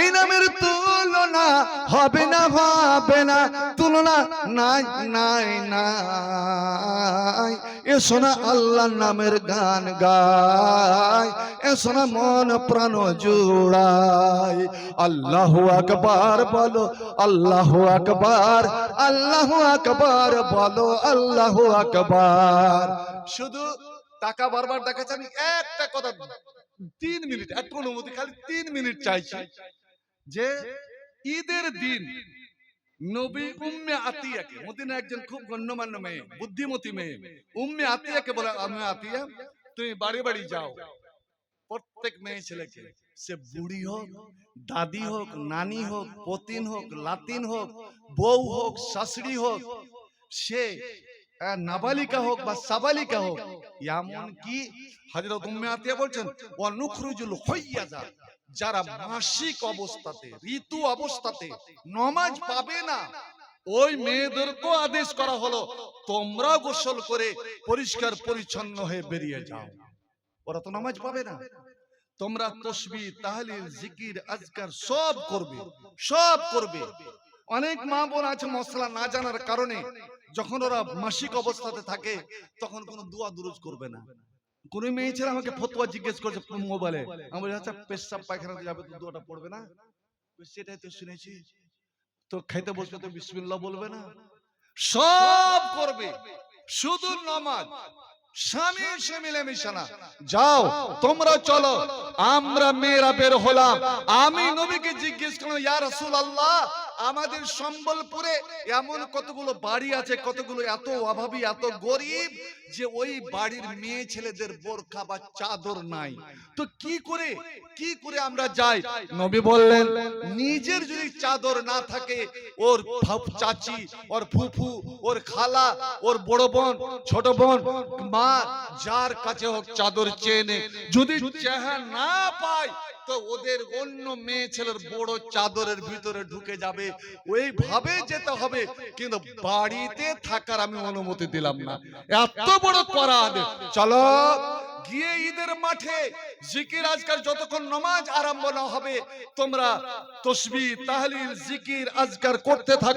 Speaker 1: এই নামের তুলনা হবে না, হবে না, তুলনা নাই নাই নাই। এ শোনা আল্লাহর নামের গান গায়, এ শোনা মন প্রাণ জুড়াই। আল্লাহু আকবার বলো, আল্লাহু আকবার, আল্লাহু আকবার বলো, আল্লাহু আকবার। শুধু টাকা বারবার দেখাচ্ছে, আমি একটা কথা 3 মিনিট, একটু অনুমতি, খালি 3 মিনিট চাইছি। যে ঈদের দিন নবী উম্মে আতিয়াকে, মদিনা একজন খুব গণ্যমান্য মেয়ে, বুদ্ধিমতী মেয়ে, উম্মে আতিয়াকে বলে, উম্মে আতিয়া তুমি বাড়ি বাড়ি যাও, প্রত্যেক মেয়ে ছেলেকে, সে বুড়ি হোক, দাদি হোক, নানি হোক, পতিন হোক, লাতিন হোক, বউ হোক, শাশুড়ি হোক, সে নাবালিকা হোক বা সাবালিকা হোক, এমন কি হযরত উম্মে আতিয়া বলছেন, ওয়া নুখরুজুল হাইয়াজা, যারা মাসিক অবস্থাতে, ঋতু অবস্থাতে নামাজ পাবে না, ওই মেয়েদেরকেও আদেশ করা হলো তোমরা গোসল করে পরিষ্কার পরিচ্ছন্ন হয়ে বেরিয়ে যাও। ওরা তো নামাজ পাবে না, তোমরা তসবিহ তাহলিল জিকির আজকার সব করবে, সব করবে। অনেক মা বোন আছে মশলা না জানার কারণে যখন ওরা মাসিক অবস্থাতে থাকে তখন কোনো দোয়া দুরুদ করবে না। কোন মেয়ে ছেলে আমাকে ফতোয়া জিজ্ঞেস করছে মোবাইলে, আমি বলি আচ্ছা পেশাব পায়খানাতে যাবে তো দোয়াটা পড়বে না? সেটাই তো শুনেছি। তো খাইতে বসবে তো বিসমিল্লাহ বলবে না? সব করবে, শুধু নামাজ স্বামী সে মিলেমিশে না। যাও তোমরা চলো, আমরা মেয়েরা বের হলাম। আমি নবীকে জিজ্ঞেস করলাম, ইয়া রাসূলুল্লাহ, আমাদের সম্বলপুরে এমন কতগুলো বাড়ি আছে, কতগুলো এত অভাবী এত গরিব যে ওই বাড়ির মেয়ে ছেলেদের বোরকা বা চাদর নাই, তো কি করে আমরা যাই? নবী বললেন, নিজের যদি চাদর না থাকে, ওর চাচি, ওর ফুফু, ওর খালা, ওর বড় বোন, ছোট বোন, মা, যার কাছে হোক চাদর চেয়ে নে। যদি চেহারা না পায় তো ওদের অন্য মেয়ে ছেলের বড় চাদরের ভিতরে ঢুকে যাবে, ওইভাবে যেতে হবে, কিন্তু বাড়িতে থাকার আমি অনুমতি দিলাম না। এত বড় করাদ। চলো গিয়ে ঈদের মাঠে জিকির আজকার, যতক্ষণ নামাজ আরম্ভ না হবে তোমরা তসবিহ তাহলিল জিকির আজকার করতে থাকো।